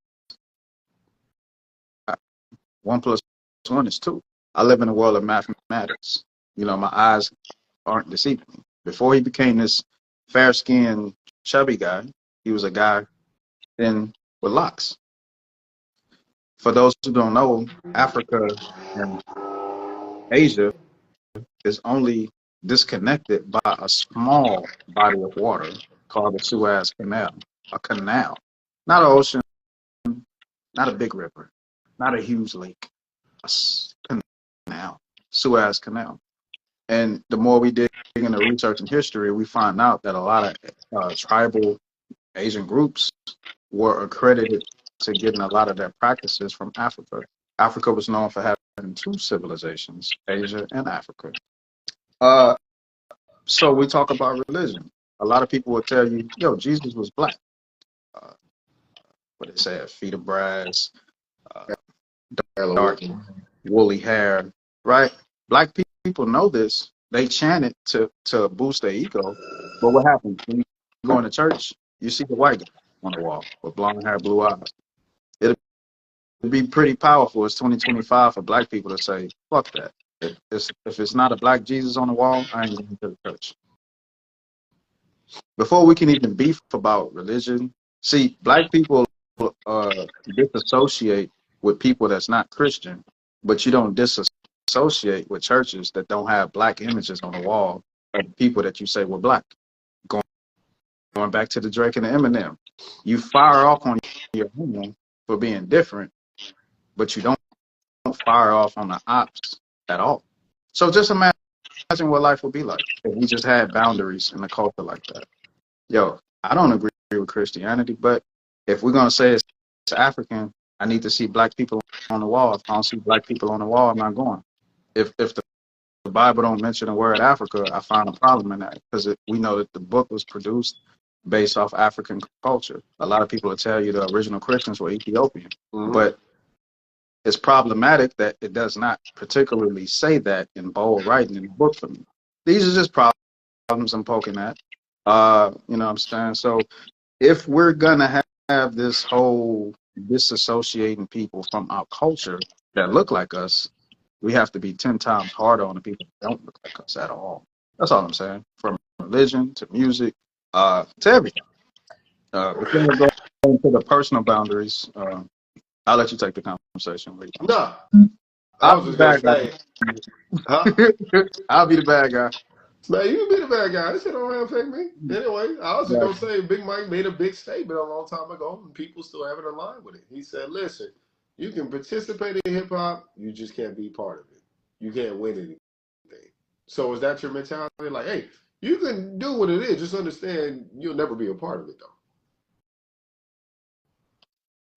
Speaker 2: 1 + 1 is 2. I live in a world of mathematics. My eyes aren't deceiving me. Before he became this fair-skinned, chubby guy, he was a guy with locks. For those who don't know, Africa and Asia is only disconnected by a small body of water called the Suez Canal. A canal, not an ocean, not a big river, not a huge lake. A canal, Suez Canal. And the more we dig into research and history, we find out that a lot of tribal Asian groups were accredited to getting a lot of their practices from Africa. Africa was known for having 2 civilizations, Asia and Africa. So we talk about religion. A lot of people will tell you, yo, Jesus was black. What they say, feet of brass, dark, woolly hair, right? Black people know this. They chant it to boost their ego. But what happens when you go into church? You see the white guy on the wall with blonde hair, blue eyes. It'll be pretty powerful. It's 2025 for black people to say, fuck that. If it's not a black Jesus on the wall, I ain't going to the church. Before we can even beef about religion, see, black people disassociate with people that's not Christian, but you don't disassociate with churches that don't have black images on the wall of people that you say were black. Going back to the Drake and the Eminem, you fire off on your own for being different, but you don't fire off on the ops at all. So just imagine what life would be like if we just had boundaries in a culture like that. Yo, I don't agree with Christianity, but if we're going to say it's African, I need to see black people on the wall. If I don't see black people on the wall, I'm not going. If the Bible don't mention the word Africa, I find a problem in that, because we know that the book was produced based off African culture. A lot of people will tell you the original Christians were Ethiopian, but it's problematic that it does not particularly say that in bold writing in the book for me. These are just problems I'm poking at. You know what I'm saying? So if we're going to have this whole disassociating people from our culture that look like us, we have to be 10 times harder on the people that don't look like us at all. That's all I'm saying. From religion to music to everything. If we're going to go into the personal boundaries, I'll let you take the conversation.
Speaker 1: No,
Speaker 2: I'll be the bad guy. I'll be the bad guy.
Speaker 1: Man, you be the bad guy. This shit don't affect me. Anyway, I was just going to say Big Mike made a big statement a long time ago, and people still haven't aligned with it. He said, listen, you can participate in hip-hop, you just can't be part of it. You can't win anything. So is that your mentality? Like, hey, you can do what it is. Just understand you'll never be a part of it, though.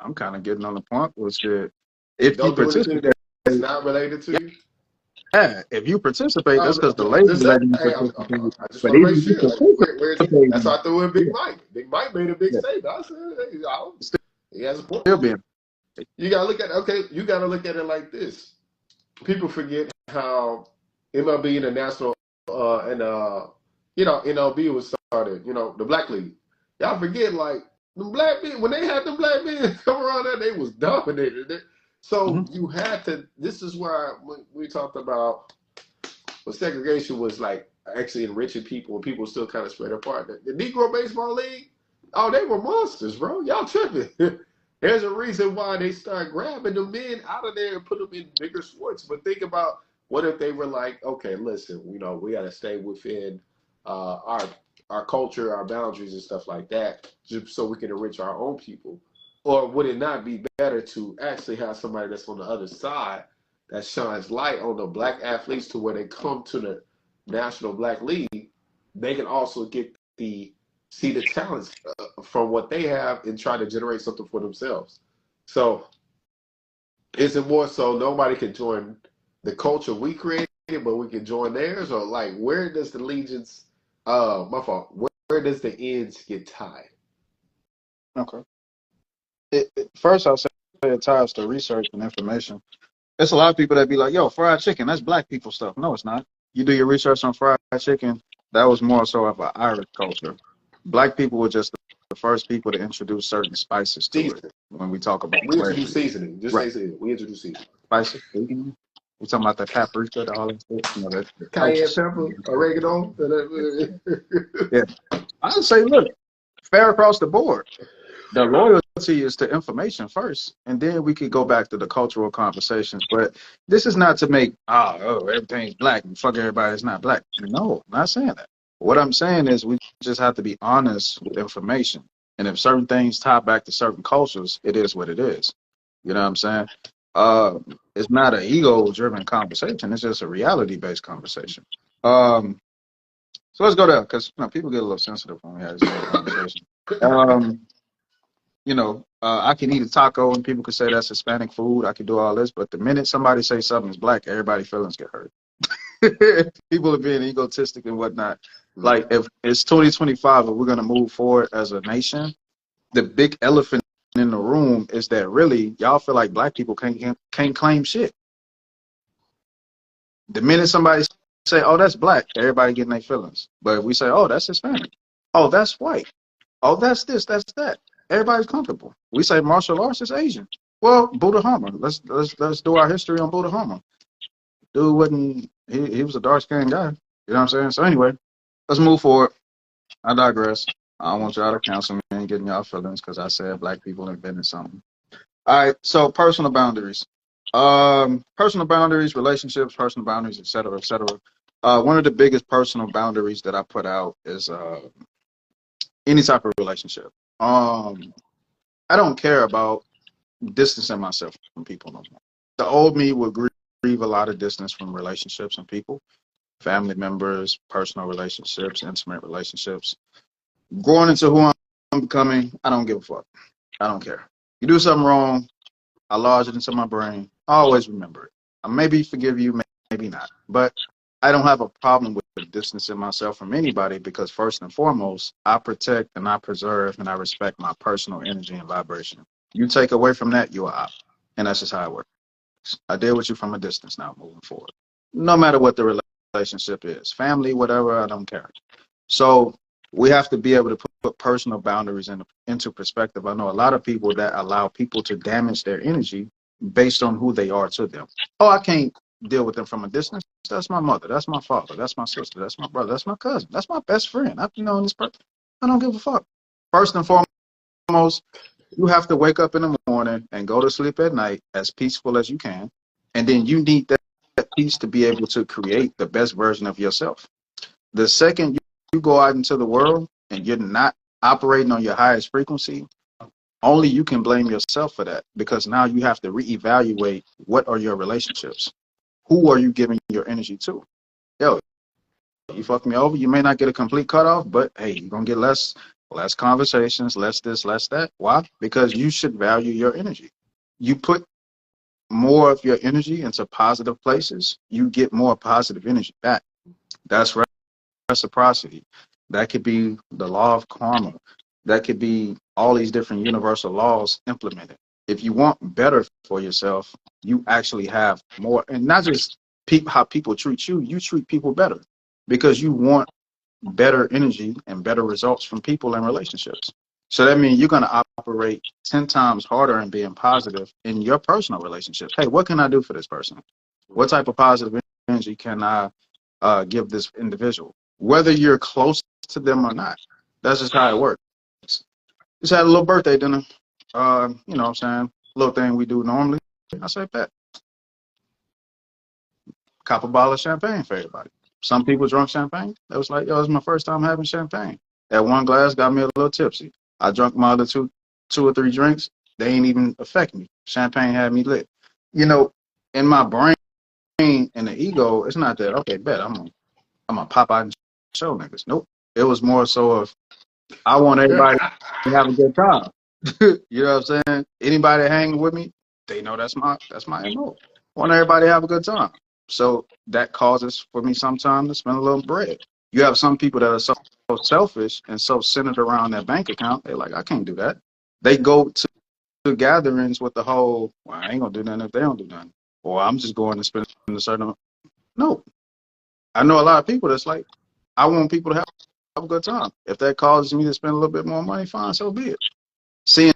Speaker 2: I'm kind of getting on the point where if you participate,
Speaker 1: it's not related to you.
Speaker 2: Yeah, if you participate, that's because the lady letting you participate.
Speaker 1: I just want to make sure. That's why I threw in Big Mike. Big Mike made a big statement. I said, he has a point. You gotta look at you gotta look at it like this. People forget how MLB and the national MLB was started. The Black League. Y'all forget, like, the black men, when they had the black men come around there, they was dominated. So you had to. This is why we talked about what segregation was like, actually enriching people, and people still kind of spread apart. The Negro Baseball League, they were monsters, bro. Y'all tripping. There's a reason why they start grabbing the men out of there and put them in bigger sports. But think about, what if they were like, okay, listen, we got to stay within our culture, our boundaries and stuff like that, just so we can enrich our own people? Or would it not be better to actually have somebody that's on the other side that shines light on the black athletes, to where they come to the National Black League, they can also see the talents from what they have and try to generate something for themselves? So is it more so nobody can join the culture we created, but we can join theirs? Or like, where does the allegiance, my fault, does the ends get tied?
Speaker 2: Okay. First, I'll say it ties to research and information. There's a lot of people that be like, yo, fried chicken, that's black people stuff. No, it's not. You do your research on fried chicken, that was more so of an Irish culture. Black people were just the first people to introduce certain spices to it
Speaker 1: Seasoning.
Speaker 2: when we talk about
Speaker 1: We introduce
Speaker 2: slavery.
Speaker 1: seasoning. Just
Speaker 2: Right.
Speaker 1: say seasoning. We introduce seasoning.
Speaker 2: Spices. We're talking about the paprika, the all that stuff. You know, that
Speaker 1: Cayenne
Speaker 2: spices.
Speaker 1: pepper, oregano.
Speaker 2: Yeah. I would say, look, fair across the board. The loyalty is to information first, and then we could go back to the cultural conversations. But this is not to make, everything's black and fuck everybody that's not black. No, I'm not saying that. What I'm saying is we just have to be honest with information. And if certain things tie back to certain cultures, it is what it is. You know what I'm saying? It's not an ego-driven conversation. It's just a reality-based conversation. So let's go there, because people get a little sensitive when we have this conversation. I can eat a taco and people could say that's Hispanic food. I can do all this, but the minute somebody say something's black, everybody's feelings get hurt. People are being egotistic and whatnot. Like, if it's 2025 and we're going to move forward as a nation, the big elephant in the room is that really y'all feel like black people can't claim shit. The minute somebody say, oh, that's black, everybody getting their feelings. But if we say, oh, that's Hispanic, oh, that's white, oh, that's this, that's that, everybody's comfortable. We say martial arts is Asian. Well, Buddha Harma. Let's do our history on Buddha Harma. Dude wasn't he was a dark skinned guy. You know what I'm saying? So anyway, let's move forward. I digress. I don't want y'all to cancel me and getting y'all feelings because I said black people invented something. All right, so personal boundaries. Personal boundaries, relationships, personal boundaries, et cetera, et cetera. One of the biggest personal boundaries that I put out is any type of relationship. I don't care about distancing myself from people no more. The old me would grieve a lot of distance from relationships and people, family members, personal relationships, intimate relationships. Growing into who I'm becoming, I don't give a fuck. I don't care. You do something wrong, I lodge it into my brain. I always remember it. I maybe forgive you, maybe not. But I don't have a problem with distancing myself from anybody because first and foremost, I protect and I preserve and I respect my personal energy and vibration. You take away from that, you're out. And that's just how it works. I deal with you from a distance now moving forward. No matter what the relationship is. Family, whatever, I don't care. So we have to be able to put personal boundaries into perspective. I know a lot of people that allow people to damage their energy based on who they are to them. Oh, I can't deal with them from a distance. That's my mother. That's my father. That's my sister. That's my brother. That's my cousin. That's my best friend. I've known this person. I don't give a fuck. First and foremost, you have to wake up in the morning and go to sleep at night as peaceful as you can. And then you need that peace to be able to create the best version of yourself. The second you go out into the world and you're not operating on your highest frequency, only you can blame yourself for that because now you have to reevaluate what are your relationships. Who are you giving your energy to? Yo, you fuck me over, you may not get a complete cutoff, but hey, you're going to get less conversations, less this, less that. Why? Because you should value your energy. You put more of your energy into positive places, you get more positive energy back. That's reciprocity. That could be the law of karma. That could be all these different universal laws implemented. If you want better for yourself, you actually have more, and not just how people treat you, you treat people better because you want better energy and better results from people and relationships. So that means you're going to operate 10 times harder and being positive in your personal relationships. Hey, what can I do for this person? What type of positive energy can I give this individual? Whether you're close to them or not. That's just how it works. Just had a little birthday dinner. You know what I'm saying? Little thing we do normally. I say, bet. Cop a bottle of champagne for everybody. Some people drunk champagne. That was like, yo, it was my first time having champagne. That one glass got me a little tipsy. I drunk my other two or three drinks. They ain't even affect me. Champagne had me lit. You know, in my brain and the ego, it's not that, okay, bet, I'm gonna pop out and show niggas. Nope. It was more so of, I want everybody to have a good time. You know what I'm saying? Anybody hanging with me, they know that's my MO. I want everybody to have a good time. So that causes for me sometimes to spend a little bread. You have some people that are so selfish and so centered around their bank account. They're like, I can't do that. They go to gatherings with the whole, well, I ain't gonna do nothing if they don't do nothing, or I'm just going to spend a certain amount. No, I know a lot of people that's like, I want people to have a good time. If that causes me to spend a little bit more money, fine, so be it. Seeing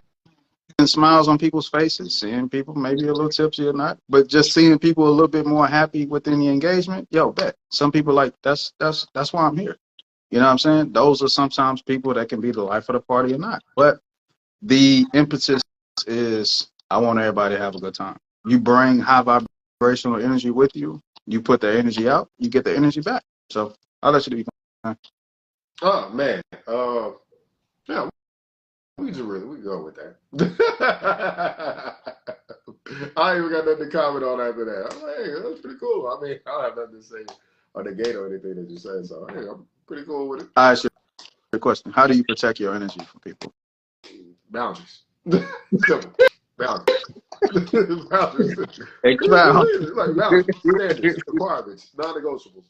Speaker 2: smiles on people's faces, seeing people maybe a little tipsy or not, but just seeing people a little bit more happy within the engagement, yo, bet. Some people like that's why I'm here. You know what I'm saying? Those are sometimes people that can be the life of the party or not. But the impetus is I want everybody to have a good time. You bring high vibrational energy with you, you put the energy out, you get the energy back. So I'll let you do.
Speaker 1: Oh man, yeah, we go with that. I ain't even got nothing to comment on after that. I'm like, hey, that's pretty cool. I mean, I don't have nothing to say or negate or anything that you said, so hey, I'm pretty cool with it.
Speaker 2: I ask you a question. How do you protect your energy from people?
Speaker 1: Boundaries. Simple. Boundaries. Boundaries.
Speaker 2: Expound.
Speaker 1: Like boundaries, standards, requirements, non-negotiables.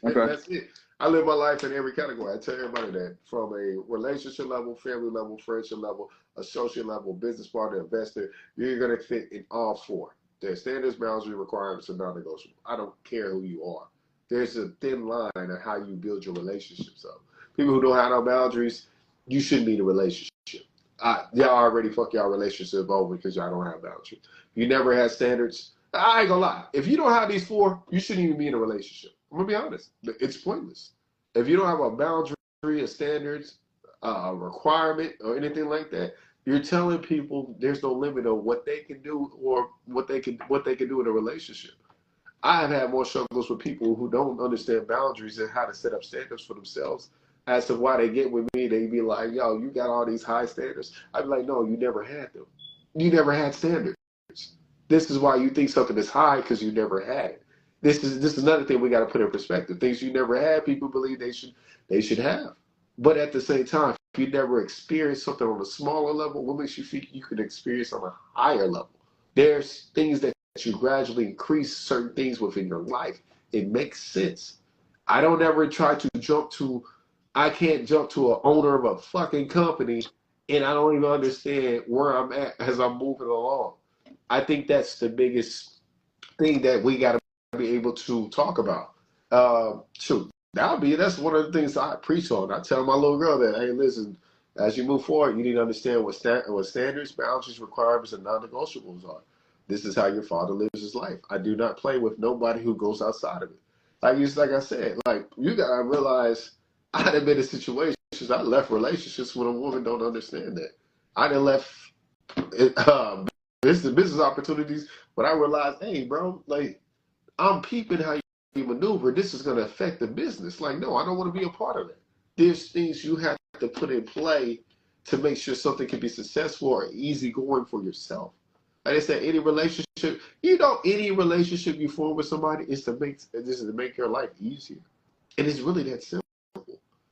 Speaker 2: Okay.
Speaker 1: That's it. I live my life in every category. I tell everybody that from a relationship level, family level, friendship level, associate level, business partner, investor, you're going to fit in all four. There's standards, boundaries, requirements, and non-negotiable. I don't care who you are. There's a thin line on how you build your relationships up. People who don't have no boundaries, you shouldn't be in a relationship. Y'all already fuck y'all relationship over because y'all don't have boundaries. You never had standards. I ain't gonna lie. If you don't have these four, you shouldn't even be in a relationship. I'm gonna be honest. It's pointless. If you don't have a boundary, a standards, a requirement, or anything like that, you're telling people there's no limit on what they can do or what they can do in a relationship. I have had more struggles with people who don't understand boundaries and how to set up standards for themselves as to why they get with me. They be like, yo, you got all these high standards. I'd be like, no, you never had them. You never had standards. This is why you think something is high because you never had it. This is another thing we got to put in perspective. Things you never had, people believe they should have. But at the same time, if you never experienced something on a smaller level, what makes you think you can experience on a higher level? There's things that you gradually increase certain things within your life. It makes sense. I don't ever try to I can't jump to an owner of a fucking company and I don't even understand where I'm at as I'm moving along. I think that's the biggest thing that we got to be able to talk about. Shoot, that's one of the things I preach on. I tell my little girl that, hey, listen, as you move forward, you need to understand what standards, boundaries, requirements, and non-negotiables are. This is how your father lives his life. I do not play with nobody who goes outside of it. Like I said, like you gotta realize I done been in situations. I left relationships when a woman don't understand that. I done left business opportunities, but I realized, hey, bro, like I'm peeping how you maneuver. This is going to affect the business. Like, no, I don't want to be a part of it. There's things you have to put in play to make sure something can be successful or easy going for yourself. Like I said, any relationship you form with somebody is to make your life easier. And it's really that simple.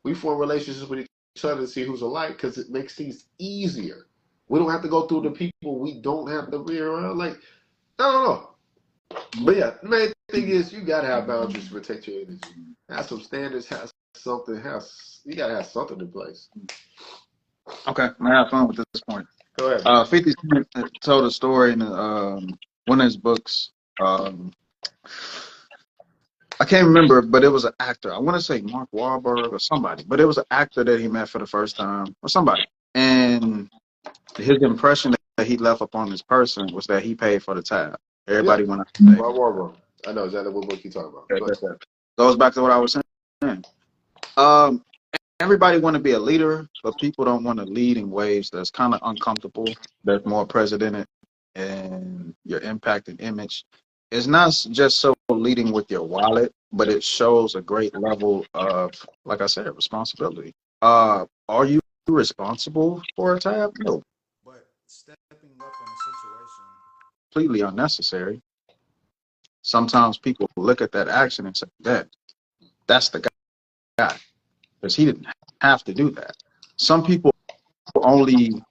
Speaker 1: We form relationships with each other to see who's alike because it makes things easier. We don't have to go through the people we don't have to be around. Like, I don't know. But yeah, the main thing is you gotta have boundaries to protect your energy. Have some standards, you gotta have something in place.
Speaker 2: Okay, I'm gonna have fun with this point.
Speaker 1: Go ahead.
Speaker 2: 50 Cent told a story in one of his books. I can't remember, but it was an actor. I want to say Mark Wahlberg or somebody, but it was an actor that he met for the first time or somebody. And his impression that he left upon this person was that he paid for the tab. Everybody went out to pay.
Speaker 1: I know exactly what book you're talking about.
Speaker 2: Okay. Goes back to what I was saying. Everybody want to be a leader, but people don't want to lead in ways that's kind of uncomfortable. That's more precedented and your impact and image. It's not just so leading with your wallet, but it shows a great level of, like I said, responsibility. Are you responsible for a tab? No. But stepping up in a situation completely unnecessary. Sometimes people look at that action and say, that's the guy. Because he didn't have to do that. Some people only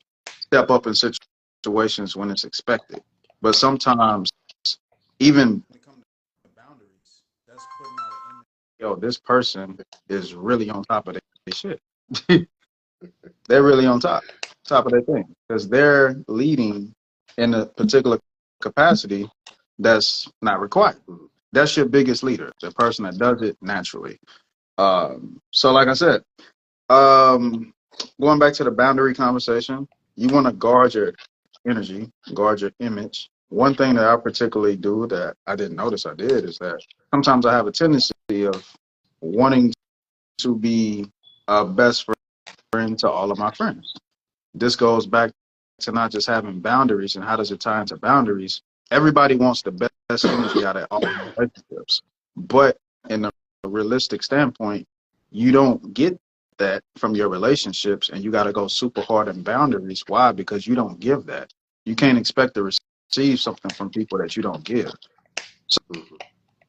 Speaker 2: step up in situations when it's expected. But sometimes, even when it comes to boundaries, that's putting out an image yo, this person is really on top of their shit. They're really on top of their thing because they're leading in a particular capacity that's not required. That's your biggest leader, the person that does it naturally. So like I said, going back to the boundary conversation, you want to guard your energy, guard your image. One thing that I particularly do that I didn't notice I did is that sometimes I have a tendency of wanting to be a best friend to all of my friends. This goes back to not just having boundaries and how does it tie into boundaries. Everybody wants the best energy out of all relationships. But in a realistic standpoint, you don't get that from your relationships and you got to go super hard in boundaries. Why? Because you don't give that. You can't expect to receive something from people that you don't give.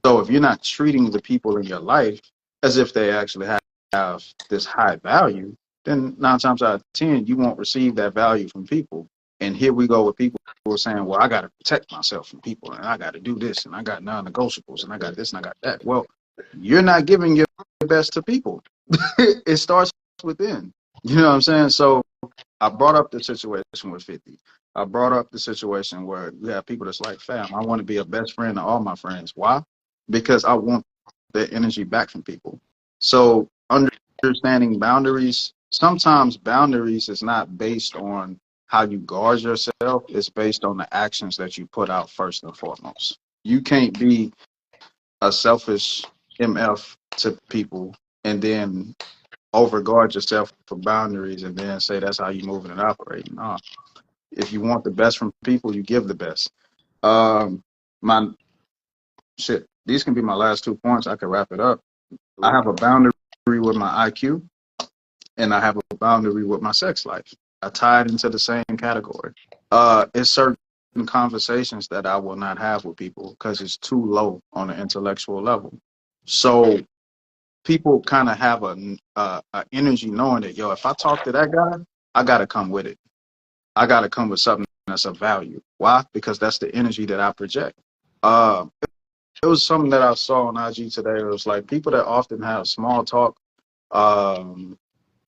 Speaker 2: So if you're not treating the people in your life as if they actually have this high value, then 9 times out of 10, you won't receive that value from people. And here we go with people who are saying, well, I got to protect myself from people and I got to do this and I got non-negotiables and I got this and I got that. Well, you're not giving your best to people. It starts within. You know what I'm saying? So I brought up the situation with 50. I brought up the situation where we have people that's like, fam, I want to be a best friend to all my friends. Why? Because I want the energy back from people. So understanding boundaries, sometimes boundaries is not based on how you guard yourself. It's based on the actions that you put out first and foremost. You can't be a selfish MF to people and then overguard yourself for boundaries and then say that's how you moving and operating. No. If you want the best from people, you give the best. My shit, these can be my last 2 points. I can wrap it up. I have a boundary with my IQ and I have a boundary with my sex life. I tie it into the same category. It's certain conversations that I will not have with people because it's too low on the intellectual level. So people kind of have a energy knowing that, yo, if I talk to that guy, I got to come with it. I got to come with something that's of value. Why? Because that's the energy that I project. It was something that I saw on IG today. It was like people that often have small talk. I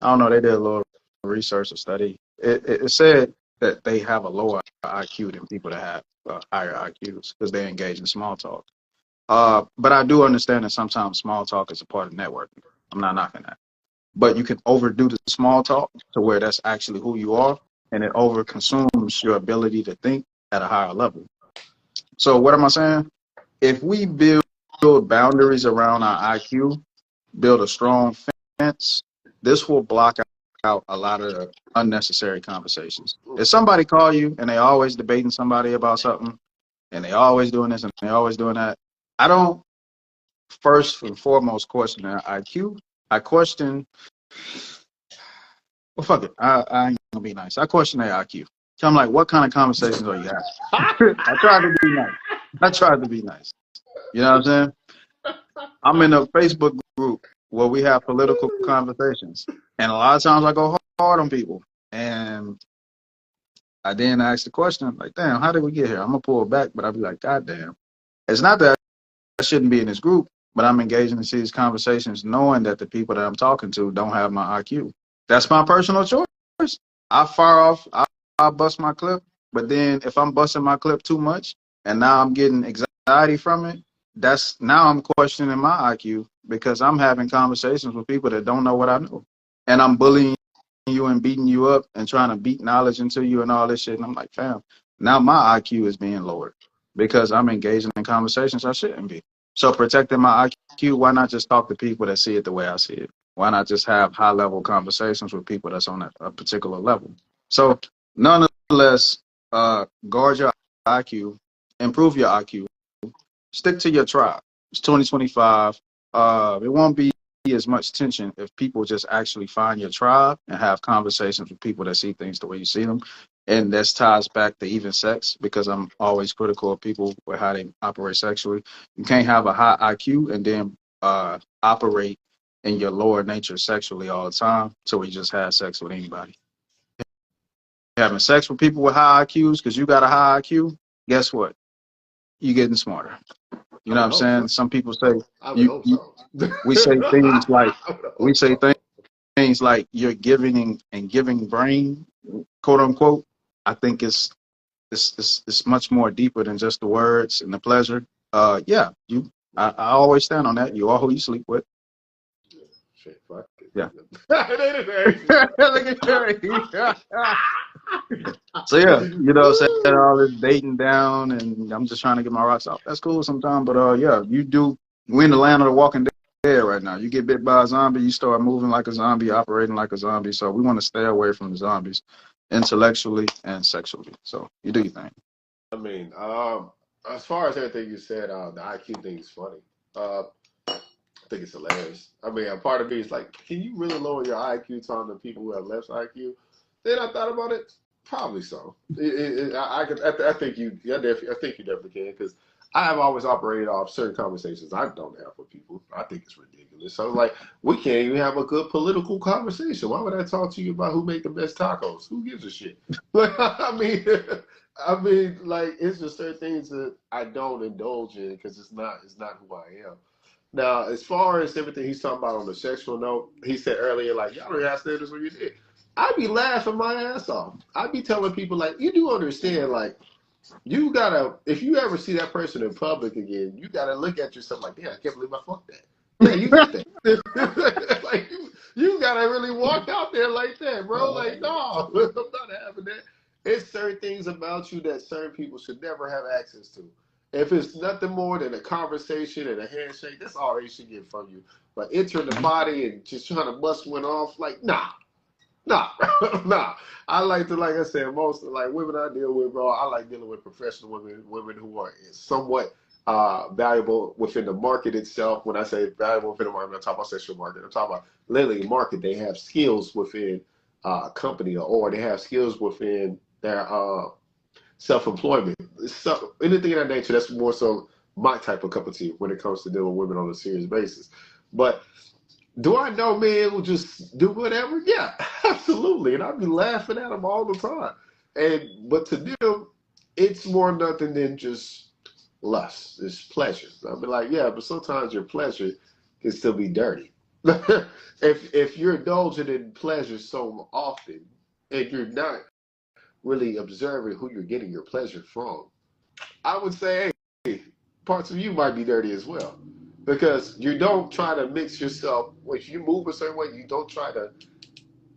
Speaker 2: don't know. They did a little research or study. It said that they have a lower IQ than people that have higher IQs because they engage in small talk. But I do understand that sometimes small talk is a part of networking. I'm not knocking that. But you can overdo the small talk to where that's actually who you are, and it overconsumes your ability to think at a higher level. So what am I saying? If we build boundaries around our IQ, build a strong fence, this will block out a lot of the unnecessary conversations. If somebody call you and they always debating somebody about something, and they always doing this and they always doing that, I don't first and foremost question their IQ. I question, well, fuck it. I ain't gonna be nice. I question their IQ. So I'm like, what kind of conversations are you having? I tried to be nice. You know what I'm saying? I'm in a Facebook group where we have political conversations. And a lot of times I go hard on people. And I then ask the question, like, damn, how did we get here? I'm going to pull it back, but I'll be like, God damn. It's not that I shouldn't be in this group, but I'm engaging in these conversations knowing that the people that I'm talking to don't have my IQ. That's my personal choice. I fire off, I'll bust my clip, but then if I'm busting my clip too much and now I'm getting anxiety from it, now I'm questioning my IQ because I'm having conversations with people that don't know what I know. And I'm bullying you and beating you up and trying to beat knowledge into you and all this shit. And I'm like, fam, now my IQ is being lowered because I'm engaging in conversations I shouldn't be. So protecting my IQ, why not just talk to people that see it the way I see it? Why not just have high-level conversations with people that's on a particular level? So nonetheless, guard your IQ, improve your IQ, stick to your tribe. It's 2025. It won't be as much tension if people just actually find your tribe and have conversations with people that see things the way you see them. And this ties back to even sex because I'm always critical of people with how they operate sexually. You can't have a high IQ and then operate in your lower nature sexually all the time so we just have sex with anybody. Having sex with people with high IQs because you got a high IQ, guess what? You're getting smarter. You
Speaker 1: I
Speaker 2: know what
Speaker 1: would
Speaker 2: I'm
Speaker 1: hope
Speaker 2: saying?
Speaker 1: so.
Speaker 2: Some people say
Speaker 1: I would
Speaker 2: you,
Speaker 1: hope
Speaker 2: you
Speaker 1: so.
Speaker 2: we say things like
Speaker 1: I would
Speaker 2: we
Speaker 1: hope
Speaker 2: say
Speaker 1: so.
Speaker 2: things like you're giving and giving brain, quote unquote. I think it's much more deeper than just the words and the pleasure. Yeah, I always stand on that. You are who you sleep with.
Speaker 1: Shit, fuck it.
Speaker 2: Yeah.
Speaker 1: Look
Speaker 2: Look at you. So yeah, you know, saying all this dating down, and I'm just trying to get my rocks off. That's cool sometimes, but yeah, you do. We're in the land of the walking dead right now. You get bit by a zombie, you start moving like a zombie, operating like a zombie. So we want to stay away from the zombies, intellectually and sexually. So you do your thing.
Speaker 1: I mean, as far as everything you said, the IQ thing is funny. I think it's hilarious. I mean, a part of me is like, can you really lower your IQ talking to people who have less IQ? Then I thought about it. Probably so. I think you. Yeah, I think you definitely can because I have always operated off certain conversations I don't have with people. I think it's ridiculous. So like, we can't even have a good political conversation. Why would I talk to you about who made the best tacos? Who gives a shit? I mean, like it's just certain things that I don't indulge in because it's not who I am. Now, as far as everything he's talking about on the sexual note, he said earlier, like, y'all don't have standards when you did. I'd be laughing my ass off. I'd be telling people, like, you do understand, like, you gotta, if you ever see that person in public again, you gotta look at yourself like, yeah, I can't believe I fucked that. Yeah, you got that. Like, you gotta really walk out there like that, bro. Like, no, I'm not having that. It's certain things about you that certain people should never have access to. If it's nothing more than a conversation and a handshake, that's all they should get from you. But entering the body and just trying to bust one off, like, nah. Nah, nah. I like to, like I said, most like women I deal with, bro. I like dealing with professional women who are somewhat valuable within the market itself. When I say valuable within the market, I'm not talking about sexual market. I'm talking about literally market. They have skills within a company, or they have skills within their self-employment. So anything of that nature. That's more so my type of cup of tea when it comes to dealing with women on a serious basis. But do I know men who just do whatever? Yeah, absolutely. And I'd be laughing at them all the time. But to them, it's more nothing than just lust. It's pleasure. I'll be like, yeah, but sometimes your pleasure can still be dirty. If you're indulging in pleasure so often and you're not really observing who you're getting your pleasure from, I would say, hey, parts of you might be dirty as well. Because you don't try to mix yourself, if you move a certain way, you don't try to,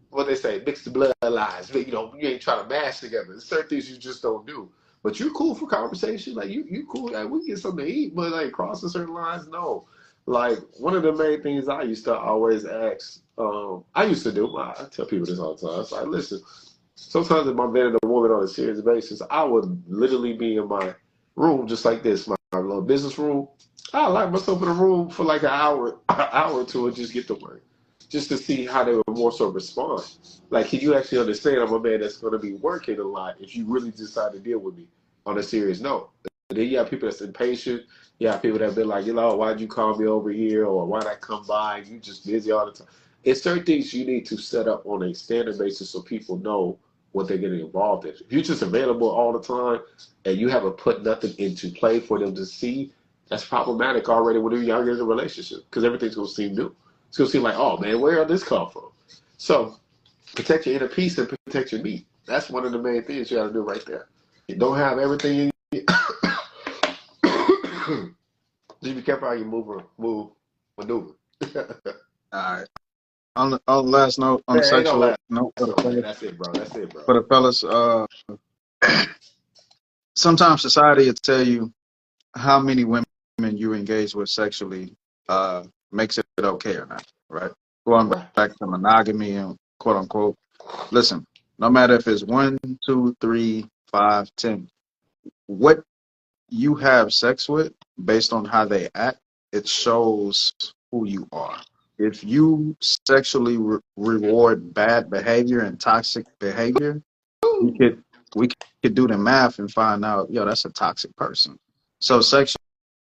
Speaker 1: what they say, mix the bloodlines. You ain't trying to mash together. There's certain things you just don't do. But you're cool for conversation. Like, you cool. Like, we can get something to eat, but, like, crossing certain lines, no. Like, one of the main things I used to always ask, I used to do, I tell people this all the time. It's like, listen, sometimes if I'm dating a woman on a serious basis, I would literally be in my room just like this, my little business room. I lock myself in a room for like an hour or two, and just get to work, just to see how they would more so respond. Like, can you actually understand I'm a man that's going to be working a lot if you really decide to deal with me on a serious note? And then you have people that's impatient. You have people that have been like, why'd you call me over here, or why'd I come by? You just busy all the time. It's certain things you need to set up on a standard basis so people know what they're getting involved in. If you're just available all the time and you haven't put nothing into play for them to see, that's problematic already when you're in a relationship because everything's going to seem new. It's going to seem like, oh man, where did this come from? So protect your inner peace and protect your meat. That's one of the main things you got to do right there. You don't have everything in you. Just be careful how you maneuver.
Speaker 2: All right. On the last note, on the
Speaker 1: Man, ain't no
Speaker 2: sexual
Speaker 1: last
Speaker 2: note
Speaker 1: man. That's it, bro. That's it, bro.
Speaker 2: for the fellas, sometimes society will tell you how many women you engage with sexually makes it okay or not, right? Going
Speaker 1: Right.
Speaker 2: back to monogamy and quote unquote. Listen, no matter if it's 1, 2, 3, 5, 10, what you have sex with based on how they act, it shows who you are. If you sexually reward bad behavior and toxic behavior, we could we could do the math and find out, yo, that's a toxic person. So sexually,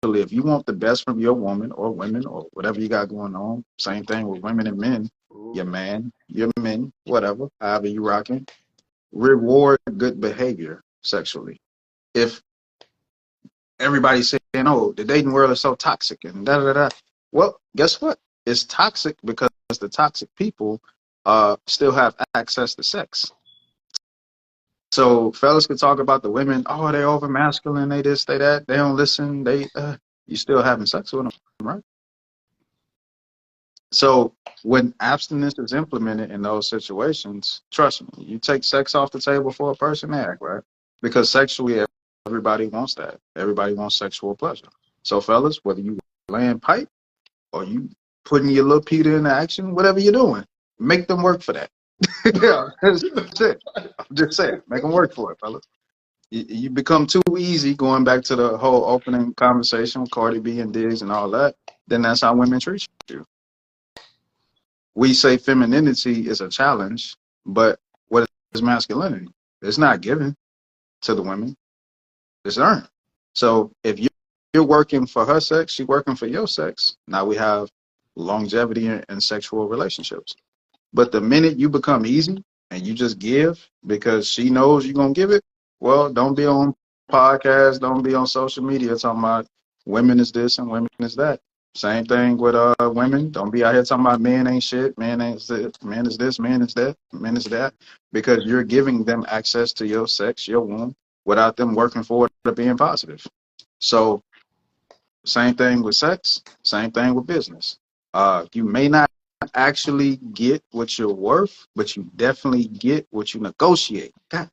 Speaker 2: if you want the best from your woman or women or whatever you got going on, same thing with women and men, your man, your men, whatever, however you rocking, reward good behavior sexually. If everybody's saying, oh, the dating world is so toxic and da da da. Well, guess what? It's toxic because the toxic people still have access to sex. So fellas could talk about the women, oh, they over masculine, they this, they that, they don't listen, you still having sex with them, right? So when abstinence is implemented in those situations, trust me, you take sex off the table for a person, they act right. Because sexually, everybody wants that. Everybody wants sexual pleasure. So fellas, whether you laying pipe or you putting your little Peter into action, whatever you're doing, make them work for that. Yeah, that's it. I'm just saying, make them work for it, fellas. You become too easy, going back to the whole opening conversation with Cardi B and Diggs and all that, then that's how women treat you. We say femininity is a challenge, but what is masculinity? It's not given to the women. It's earned. So if you're working for her sex, she's working for your sex. Now we have longevity in sexual relationships. But the minute you become easy and you just give because she knows you're going to give it, well, don't be on podcasts, don't be on social media talking about women is this and women is that. Same thing with women. Don't be out here talking about men ain't shit, man ain't this, man is this, man is that, man is that, because you're giving them access to your sex, your womb, without them working for it or being positive. So same thing with sex, same thing with business. You may not actually get what you're worth, but you definitely get what you negotiate. God,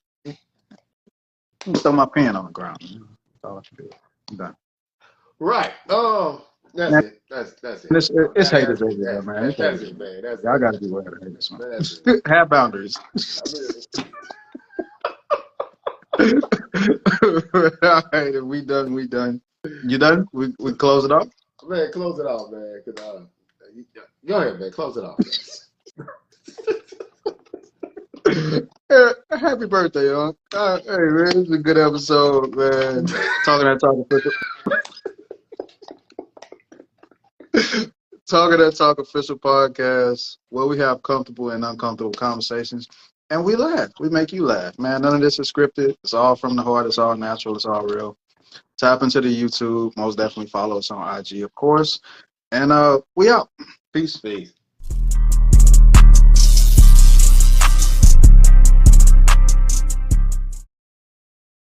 Speaker 2: throw my pen on the ground. That's all I can do. I'm done.
Speaker 1: Right. That's
Speaker 2: Man,
Speaker 1: it. That's it.
Speaker 2: it's haters over there, man.
Speaker 1: That's it, man. That's
Speaker 2: Y'all
Speaker 1: it.
Speaker 2: got to be aware of haters, man.
Speaker 1: That's it.
Speaker 2: Have boundaries. All right, we done. We done. You done? We close it off?
Speaker 1: Man, close it off, man. Cause go ahead, man. Close it off.
Speaker 2: Happy birthday, y'all. Hey, man, this is a good episode, man. Talking that talk official. Talking that talk official podcast, where we have comfortable and uncomfortable conversations, and we laugh. We make you laugh, man. None of this is scripted. It's all from the heart. It's all natural. It's all real. Tap into the YouTube. Most definitely follow us on IG, of course. And we out. Peace.
Speaker 1: Peace.